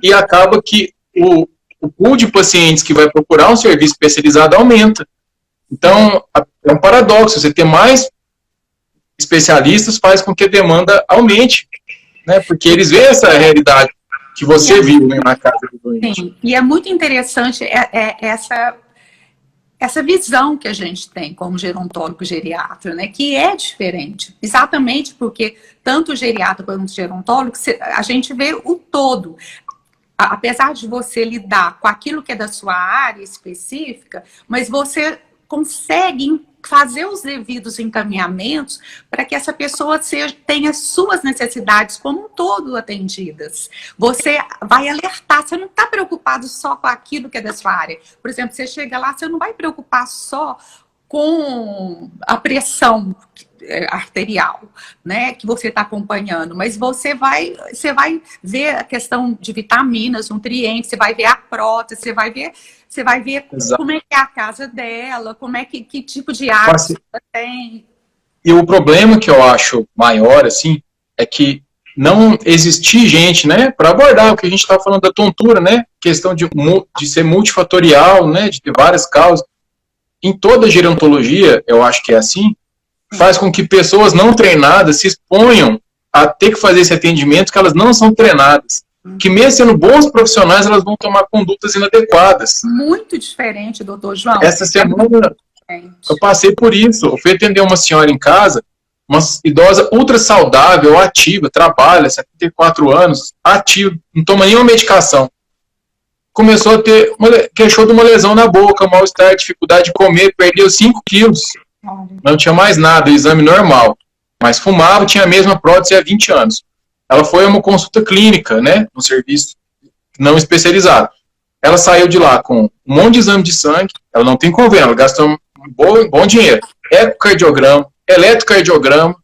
e acaba que o pool de pacientes que vai procurar um serviço especializado aumenta. Então, é um paradoxo, você ter mais especialistas faz com que a demanda aumente, né? Porque eles veem essa realidade que você viu, né, na casa do doente. Sim, e é muito interessante essa visão que a gente tem como gerontólogo geriatra, né, que é diferente, exatamente porque tanto o geriatra quanto o gerontólogo, a gente vê o todo. Apesar de você lidar com aquilo que é da sua área específica, mas você consegue fazer os devidos encaminhamentos para que essa pessoa tenha suas necessidades como um todo atendidas. Você vai alertar, você não está preocupado só com aquilo que é da sua área. Por exemplo, você chega lá, você não vai preocupar só com a pressão arterial, né, que você está acompanhando, mas você vai ver a questão de vitaminas, nutrientes, você vai ver a prótese, você vai ver Exato. como é que é a casa dela, como é que tipo de hábitos ela tem. E o problema que eu acho maior, assim, é que não existir gente, né, para abordar o que a gente está falando da tontura, né, questão de ser multifatorial, né, de ter várias causas. Em toda gerontologia, eu acho que é assim, faz com que pessoas não treinadas se exponham a ter que fazer esse atendimento que elas não são treinadas. Que mesmo sendo bons profissionais, elas vão tomar condutas inadequadas. Muito diferente, doutor João. Essa semana eu passei por isso. Eu fui atender uma senhora em casa, uma idosa ultra saudável, ativa, trabalha, 74 anos, ativa, não toma nenhuma medicação. Começou a ter, queixou de uma lesão na boca, mal-estar, dificuldade de comer, perdeu 5 quilos. Não tinha mais nada, exame normal. Mas fumava, tinha a mesma prótese há 20 anos. Ela foi a uma consulta clínica, né, um serviço não especializado. Ela saiu de lá com um monte de exame de sangue, ela não tem convênio, ela gastou um bom dinheiro. Ecocardiograma, eletrocardiograma,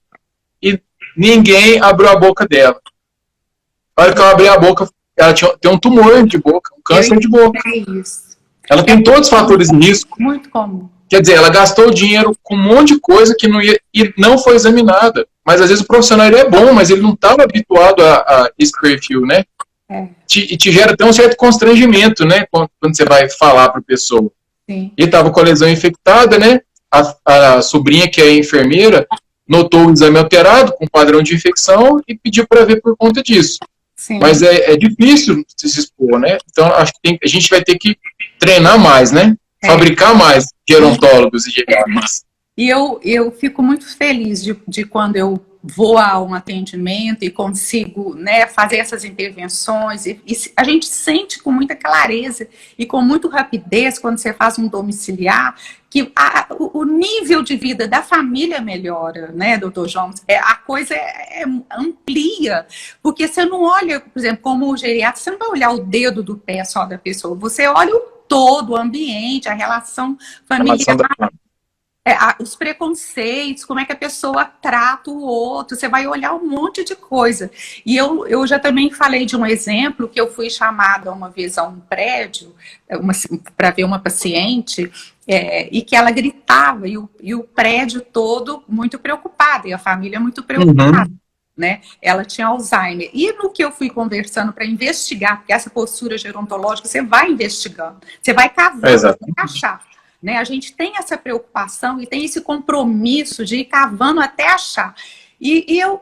e ninguém abriu a boca dela. Na hora que eu abri a boca, ela tem um tumor de boca, um câncer de boca. Ela tem todos os fatores de risco. Muito comum. Quer dizer, ela gastou dinheiro com um monte de coisa que não ia, e não foi examinada. Mas às vezes o profissional ele é bom, mas ele não estava habituado a esse perfil, né? E te gera até um certo constrangimento, né? Quando você vai falar para a pessoa. Sim. Ele estava com a lesão infectada, né? A sobrinha, que é enfermeira, notou o exame alterado, com padrão de infecção, e pediu para ver por conta disso. Sim. Mas é difícil se expor, né? Então, acho que a gente vai ter que treinar mais, né? Fabricar mais gerontólogos e geriatras. E eu fico muito feliz de quando eu vou a um atendimento e consigo, né, fazer essas intervenções. E a gente sente com muita clareza e com muita rapidez, quando você faz um domiciliar, que o nível de vida da família melhora, né, doutor João? A coisa amplia, porque você não olha, por exemplo, como o geriatra, você não vai olhar o dedo do pé só da pessoa, você olha o todo, o ambiente, a relação familiar, os preconceitos, como é que a pessoa trata o outro, você vai olhar um monte de coisa. E eu já também falei de um exemplo que eu fui chamada uma vez a um prédio para ver uma paciente e que ela gritava e o prédio todo muito preocupado e a família muito preocupada. Né? Ela tinha Alzheimer. E no que eu fui conversando para investigar, porque essa postura gerontológica, você vai investigando, você vai cavando, você vai achar. Né? A gente tem essa preocupação e tem esse compromisso de ir cavando até achar. E eu,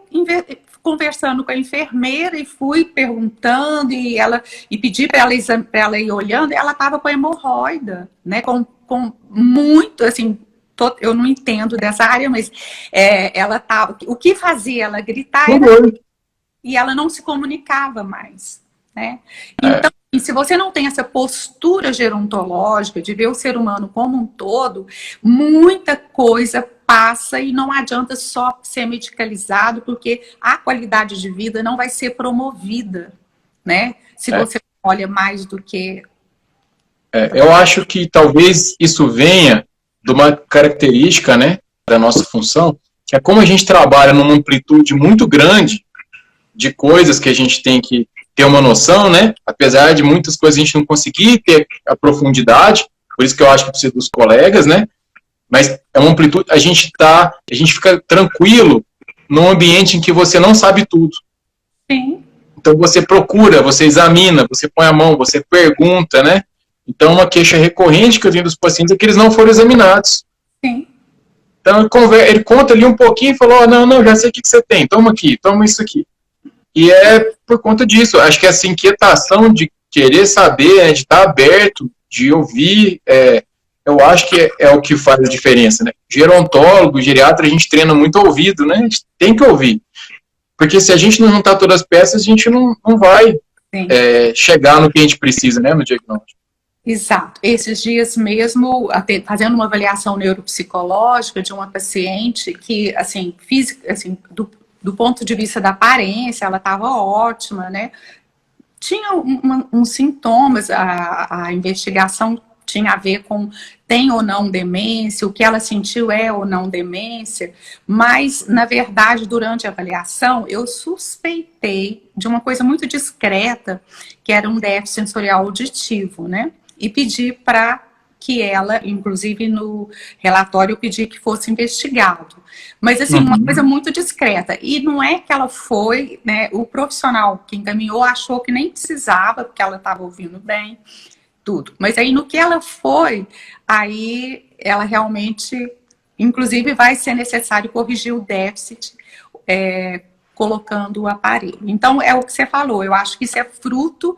conversando com a enfermeira, e fui perguntando, e pedi para ela ir olhando, e ela estava com hemorroida, né? Com muito, assim, eu não entendo dessa área, mas ela tava. O que fazia ela gritar e ela não se comunicava mais, né? Então, se você não tem essa postura gerontológica de ver o ser humano como um todo, muita coisa passa e não adianta só ser medicalizado, porque a qualidade de vida não vai ser promovida, né? Se você olha mais do que... eu acho que talvez isso venha de uma característica, né, da nossa função, que é como a gente trabalha numa amplitude muito grande de coisas que a gente tem que ter uma noção, né, apesar de muitas coisas a gente não conseguir ter a profundidade, por isso que eu acho que precisa dos colegas, né, mas é uma amplitude, a gente fica tranquilo num ambiente em que você não sabe tudo. Sim. Então você procura, você examina, você põe a mão, você pergunta, né. Então, uma queixa recorrente que eu tenho dos pacientes é que eles não foram examinados. Sim. Então, ele conta ali um pouquinho e falou, não, já sei o que você tem, toma aqui, toma isso aqui. E é por conta disso, acho que essa inquietação de querer saber, de estar aberto, de ouvir, eu acho que é o que faz a diferença, né? Gerontólogo, geriatra, a gente treina muito ouvido, né? A gente tem que ouvir. Porque se a gente não juntar todas as peças, a gente não vai chegar no que a gente precisa, né, no diagnóstico. Exato. Esses dias mesmo, fazendo uma avaliação neuropsicológica de uma paciente que, assim, física, assim, do ponto de vista da aparência, ela estava ótima, né? Tinha uns sintomas, a investigação tinha a ver com tem ou não demência, o que ela sentiu é ou não demência, mas, na verdade, durante a avaliação, eu suspeitei de uma coisa muito discreta, que era um déficit sensorial auditivo, né? E pedi para que ela, inclusive no relatório, eu pedi que fosse investigado. Mas, assim, uma coisa muito discreta. E não é que ela foi, né, o profissional que encaminhou achou que nem precisava, porque ela estava ouvindo bem, tudo. Mas aí, no que ela foi, aí ela realmente, inclusive, vai ser necessário corrigir o déficit, colocando o aparelho. Então, é o que você falou, eu acho que isso é fruto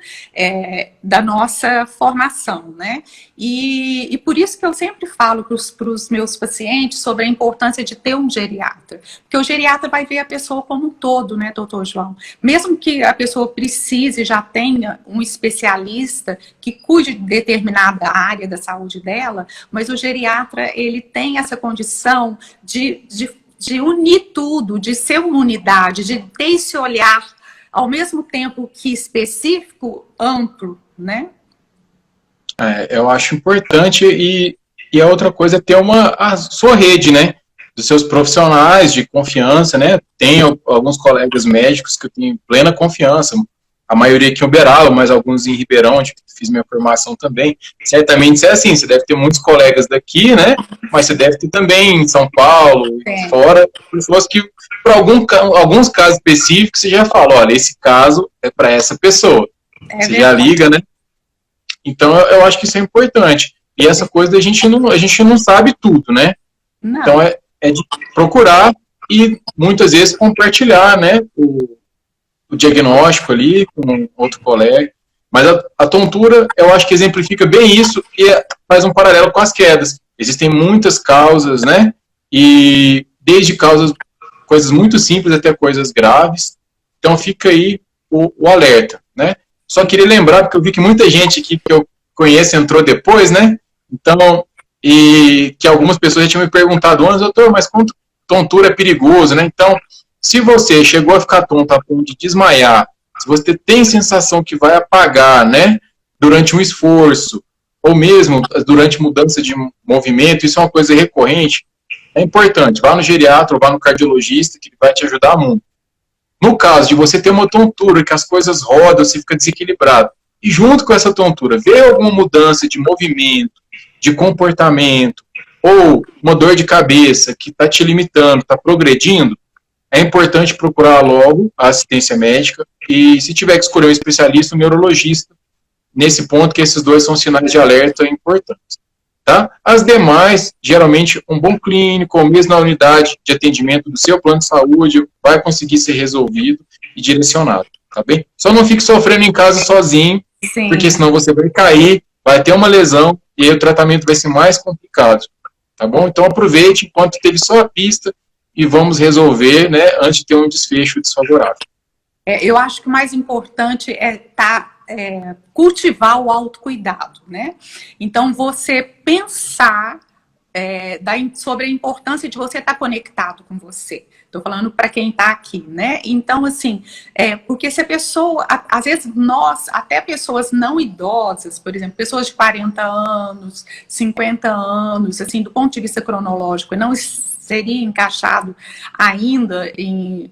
da nossa formação, né? E por isso que eu sempre falo para os meus pacientes sobre a importância de ter um geriatra, porque o geriatra vai ver a pessoa como um todo, né, doutor João? Mesmo que a pessoa precise, já tenha um especialista que cuide de determinada área da saúde dela, mas o geriatra, ele tem essa condição de unir tudo, de ser uma unidade, de ter esse olhar, ao mesmo tempo que específico, amplo, né? Eu acho importante e a outra coisa é ter a sua rede, né? Dos seus profissionais de confiança, né? Tenho alguns colegas médicos que eu tenho plena confiança, a maioria aqui em Uberaba, mas alguns em Ribeirão, onde fiz minha formação também. Certamente é assim, você deve ter muitos colegas daqui, né? Mas você deve ter também em São Paulo, fora, pessoas que, por alguns casos específicos, você já fala, olha, esse caso é para essa pessoa. Você já liga, né? Então, eu acho que isso é importante. E essa coisa a gente não sabe tudo, né? Não. Então, é de procurar e, muitas vezes, compartilhar, né? O diagnóstico ali com outro colega. Mas a tontura, eu acho que exemplifica bem isso e faz um paralelo com as quedas. Existem muitas causas, né? E desde coisas muito simples até coisas graves. Então, fica aí o alerta, né? Só queria lembrar, porque eu vi que muita gente aqui que eu conheço entrou depois, né? Então, e que algumas pessoas já tinham me perguntado antes, doutor, mas quanto tontura é perigoso, né? Então, se você chegou a ficar tonto a ponto de desmaiar, se você tem sensação que vai apagar, né? Durante um esforço, ou mesmo durante mudança de movimento, isso é uma coisa recorrente, é importante. Vá no geriatra ou vá no cardiologista, que vai te ajudar muito. No caso de você ter uma tontura, que as coisas rodam, você fica desequilibrado, e junto com essa tontura, vê alguma mudança de movimento, de comportamento, ou uma dor de cabeça que está te limitando, está progredindo, é importante procurar logo a assistência médica, e se tiver que escolher um especialista, um neurologista, nesse ponto que esses dois são sinais de alerta importantes. Tá? As demais, geralmente, um bom clínico, ou mesmo na unidade de atendimento do seu plano de saúde, vai conseguir ser resolvido e direcionado, tá bem? Só não fique sofrendo em casa sozinho, sim, porque senão você vai cair, vai ter uma lesão, e aí o tratamento vai ser mais complicado, tá bom? Então aproveite enquanto teve só a pista e vamos resolver, né, antes de ter um desfecho desfavorável. Eu acho que o mais importante é cultivar o autocuidado, né? Então, você pensar sobre a importância de você estar conectado com você. Estou falando para quem está aqui, né? Então, assim, porque se a pessoa, às vezes nós, até pessoas não idosas, por exemplo, pessoas de 40 anos, 50 anos, assim, do ponto de vista cronológico, não seria encaixado ainda em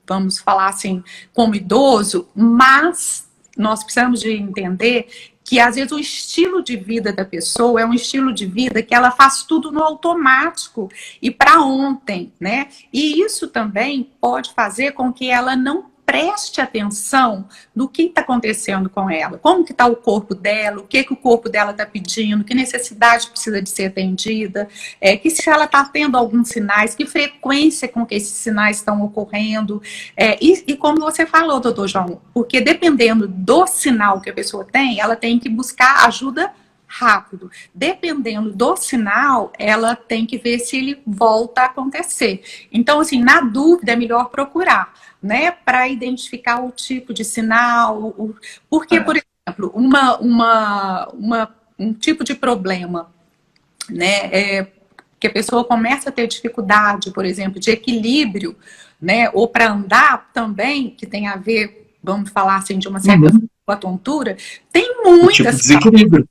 vamos falar assim, como idoso, mas nós precisamos de entender que às vezes o estilo de vida da pessoa é um estilo de vida que ela faz tudo no automático e para ontem, né? E isso também pode fazer com que ela não preste atenção no que está acontecendo com ela, como que está o corpo dela, o que o corpo dela está pedindo, que necessidade precisa de ser atendida, que se ela está tendo alguns sinais, que frequência com que esses sinais estão ocorrendo, e como você falou, doutor João, porque dependendo do sinal que a pessoa tem, ela tem que buscar ajuda rápido. Dependendo do sinal, ela tem que ver se ele volta a acontecer. Então, assim, na dúvida, é melhor procurar, né, para identificar o tipo de sinal, porque, por exemplo, um tipo de problema, né, que a pessoa começa a ter dificuldade, por exemplo, de equilíbrio, né, ou para andar também, que tem a ver, vamos falar assim, de uma certa com a tontura, tem muitas tipo de desequilíbrio.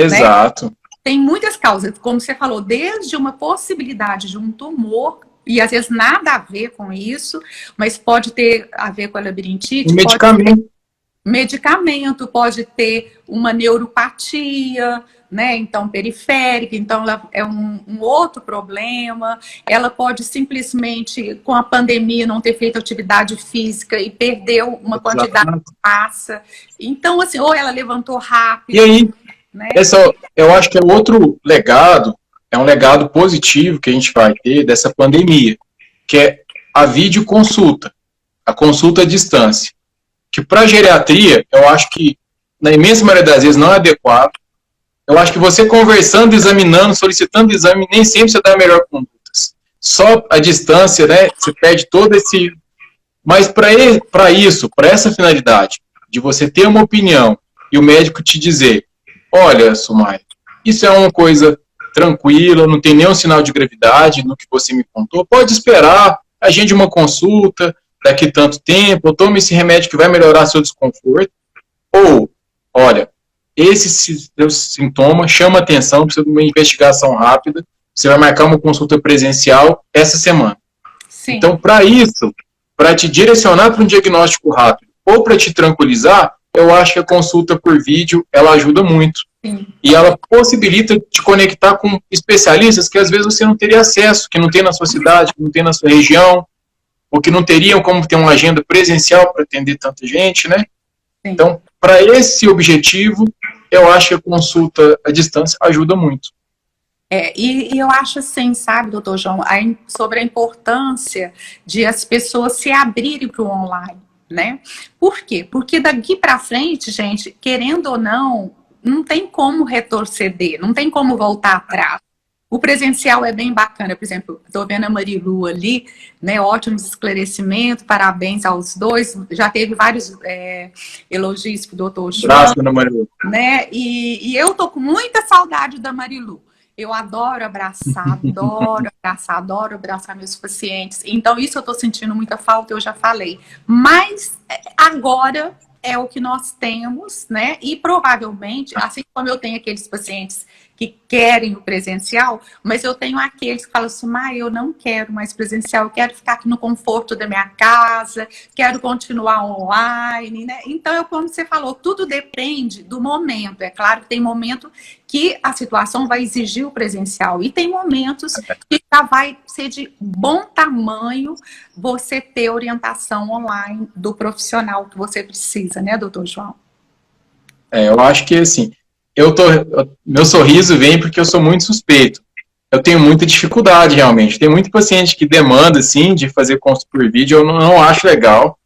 Exato. Tem muitas causas, como você falou, desde uma possibilidade de um tumor, e às vezes nada a ver com isso, mas pode ter a ver com a labirintite, Um medicamento. Medicamento, pode ter uma neuropatia, né? Então, periférica, então ela é um outro problema. Ela pode simplesmente, com a pandemia, não ter feito atividade física e perdeu uma quantidade de massa. Então, assim, ou ela levantou rápido. E aí, né? Eu acho que é outro legado, é um legado positivo que a gente vai ter dessa pandemia, que é a videoconsulta, a consulta à distância. Que para geriatria, eu acho que, na imensa maioria das vezes, não é adequado. Eu acho que você conversando, examinando, solicitando exame, nem sempre você dá a melhor conduta. Só a distância, né, você perde todo esse... Mas para isso, para essa finalidade, de você ter uma opinião e o médico te dizer, olha, Sumai, isso é uma coisa tranquila, não tem nenhum sinal de gravidade no que você me contou, pode esperar, agende uma consulta daqui tanto tempo, ou tome esse remédio que vai melhorar seu desconforto, ou, olha, esse seu sintoma chama atenção, precisa de uma investigação rápida, você vai marcar uma consulta presencial essa semana. Sim. Então, para isso, para te direcionar para um diagnóstico rápido, ou para te tranquilizar, eu acho que a consulta por vídeo, ela ajuda muito. Sim. E ela possibilita te conectar com especialistas que às vezes você não teria acesso, que não tem na sua cidade, que não tem na sua região, ou que não teriam como ter uma agenda presencial para atender tanta gente, né? Sim. Então, para esse objetivo, eu acho que a consulta à distância ajuda muito. E eu acho assim, sabe, doutor João, sobre a importância de as pessoas se abrirem para o online, né? Por quê? Porque daqui para frente, gente, querendo ou não tem como retroceder, não tem como voltar atrás. O presencial é bem bacana, por exemplo, estou vendo a Marilu ali, né, ótimos esclarecimentos, parabéns aos dois, já teve vários elogios para o doutor João. Graças, dona Marilu. Né, e eu tô com muita saudade da Marilu. Eu adoro abraçar, adoro abraçar meus pacientes. Então, isso eu tô sentindo muita falta, eu já falei. Mas agora é o que nós temos, né? E provavelmente, assim como eu tenho aqueles pacientes que querem o presencial, mas eu tenho aqueles que falam assim, eu não quero mais presencial, eu quero ficar aqui no conforto da minha casa, quero continuar online, né? Então, como você falou, tudo depende do momento. É claro que tem momento que a situação vai exigir o presencial e tem momentos que já vai ser de bom tamanho você ter orientação online do profissional que você precisa, né, doutor João? Eu acho que, assim, meu sorriso vem porque eu sou muito suspeito. Eu tenho muita dificuldade, realmente. Tem muito paciente que demanda, assim, de fazer consulta por vídeo, eu não acho legal.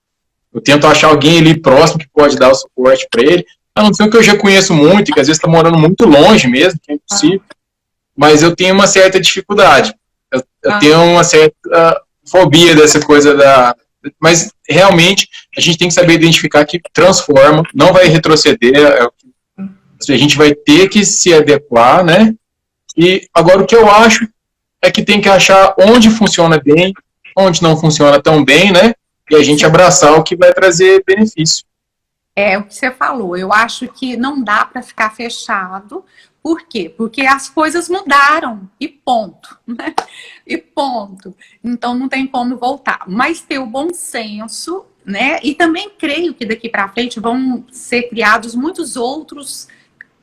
Eu tento achar alguém ali próximo que pode dar o suporte para ele. A não ser que eu já conheço muito, que às vezes está morando muito longe mesmo, que é impossível. Mas eu tenho uma certa dificuldade. Eu tenho uma certa fobia dessa coisa da... Mas, realmente, a gente tem que saber identificar que transforma, não vai retroceder, a gente vai ter que se adequar, né? E agora o que eu acho é que tem que achar onde funciona bem, onde não funciona tão bem, né? E a gente abraçar o que vai trazer benefício. É o que você falou, eu acho que não dá para ficar fechado. Por quê? Porque as coisas mudaram e ponto, né? E ponto. Então não tem como voltar. Mas ter o bom senso, né? E também creio que daqui para frente vão ser criados muitos outros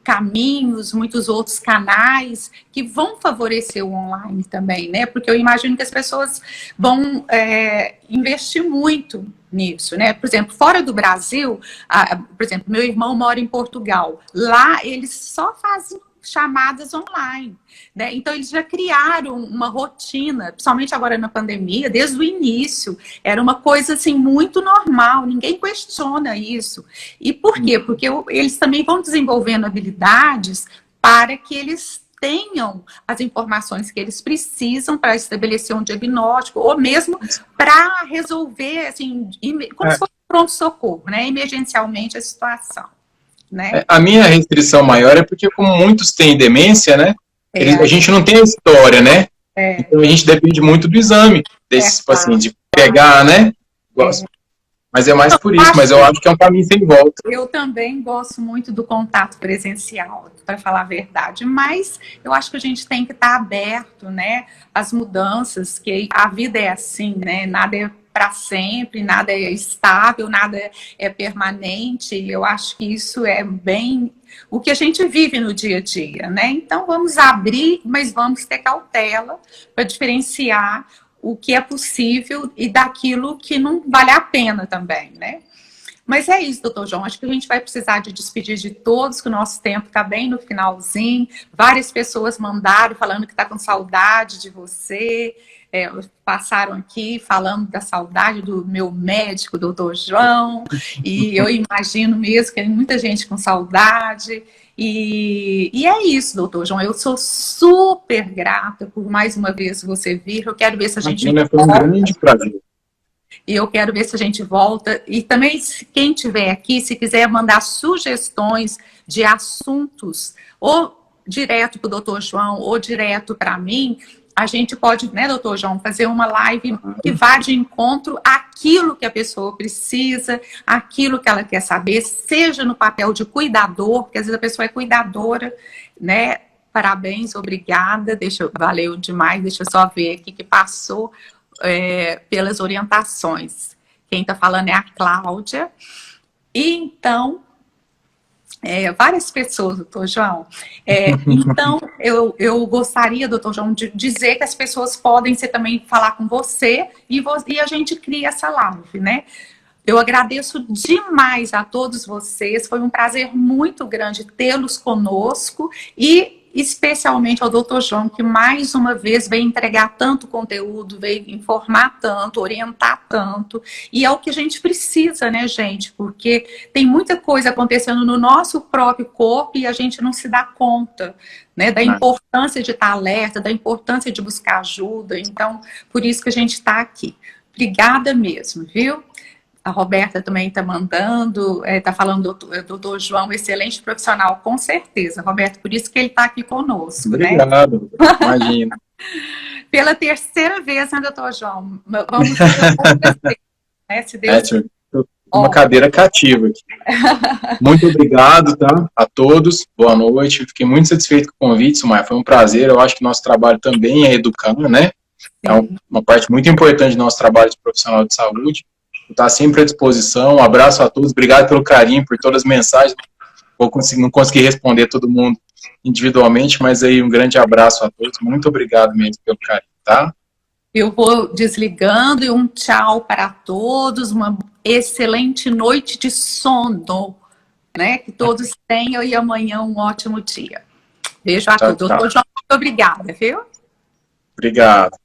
caminhos, muitos outros canais que vão favorecer o online também, né? Porque eu imagino que as pessoas vão investir muito nisso, né? Por exemplo, fora do Brasil, por exemplo, meu irmão mora em Portugal. Lá eles só fazem chamadas online, né? Então eles já criaram uma rotina, principalmente agora na pandemia, desde o início, era uma coisa assim muito normal, ninguém questiona isso. E por quê? Porque eles também vão desenvolvendo habilidades para que eles tenham as informações que eles precisam para estabelecer um diagnóstico, ou mesmo para resolver, assim, como se fosse pronto-socorro, né? Emergencialmente a situação. Né? A minha restrição maior é porque, como muitos têm demência, né? A gente não tem a história, né? Então a gente depende muito do exame desses pacientes, de pegar, né? Mas é mais por isso, mas eu acho que é um caminho sem volta. Eu também gosto muito do contato presencial, para falar a verdade, mas eu acho que a gente tem que estar aberto, né, às mudanças, que a vida é assim, né, nada é para sempre, nada é estável, nada é permanente. Eu acho que isso é bem o que a gente vive no dia a dia, né? Então vamos abrir, mas vamos ter cautela para diferenciar o que é possível e daquilo que não vale a pena também, né? Mas é isso, doutor João. Acho que a gente vai precisar de despedir de todos, que o nosso tempo está bem no finalzinho. Várias pessoas mandaram falando que está com saudade de você. Passaram aqui falando da saudade do meu médico, doutor João. E eu imagino mesmo que tem muita gente com saudade. E é isso, doutor João. Eu sou super grata por mais uma vez você vir. Eu quero ver se a gente... Foi um grande prazer. E eu quero ver se a gente volta. E também, quem estiver aqui, se quiser mandar sugestões de assuntos, ou direto para o doutor João, ou direto para mim, a gente pode, né, doutor João, fazer uma live que vá de encontro àquilo que a pessoa precisa, aquilo que ela quer saber, seja no papel de cuidador, porque às vezes a pessoa é cuidadora, né? Parabéns, obrigada. Valeu demais. Deixa eu só ver aqui que passou. Pelas orientações. Quem está falando é a Cláudia. E então, várias pessoas, doutor João. Então, eu gostaria, doutor João, de dizer que as pessoas podem também falar com você e a gente cria essa live, né? Eu agradeço demais a todos vocês. Foi um prazer muito grande tê-los conosco e especialmente ao doutor João, que mais uma vez veio entregar tanto conteúdo, veio informar tanto, orientar tanto, e é o que a gente precisa, né, gente? Porque tem muita coisa acontecendo no nosso próprio corpo e a gente não se dá conta, né, da importância de estar alerta, da importância de buscar ajuda. Então, por isso que a gente está aqui. Obrigada mesmo, viu? A Roberta também está mandando, está falando, doutor João, excelente profissional, com certeza, Roberto, por isso que ele está aqui conosco. Obrigado, né? Imagina. Pela terceira vez, né, doutor João? Vamos acontecer, né, se Deus... Uma cadeira cativa aqui. Muito obrigado, tá? A todos, boa noite. Fiquei muito satisfeito com o convite, Sumaya, foi um prazer. Eu acho que nosso trabalho também é educar, né? É uma parte muito importante do nosso trabalho de profissional de saúde. Está sempre à disposição. Um abraço a todos. Obrigado pelo carinho, por todas as mensagens. Não consegui responder todo mundo individualmente, mas aí um grande abraço a todos. Muito obrigado mesmo pelo carinho, tá? Eu vou desligando e um tchau para todos. Uma excelente noite de sono, né? Que todos tenham e amanhã um ótimo dia. Beijo a todos. Doutor João, muito obrigada, viu? Obrigado.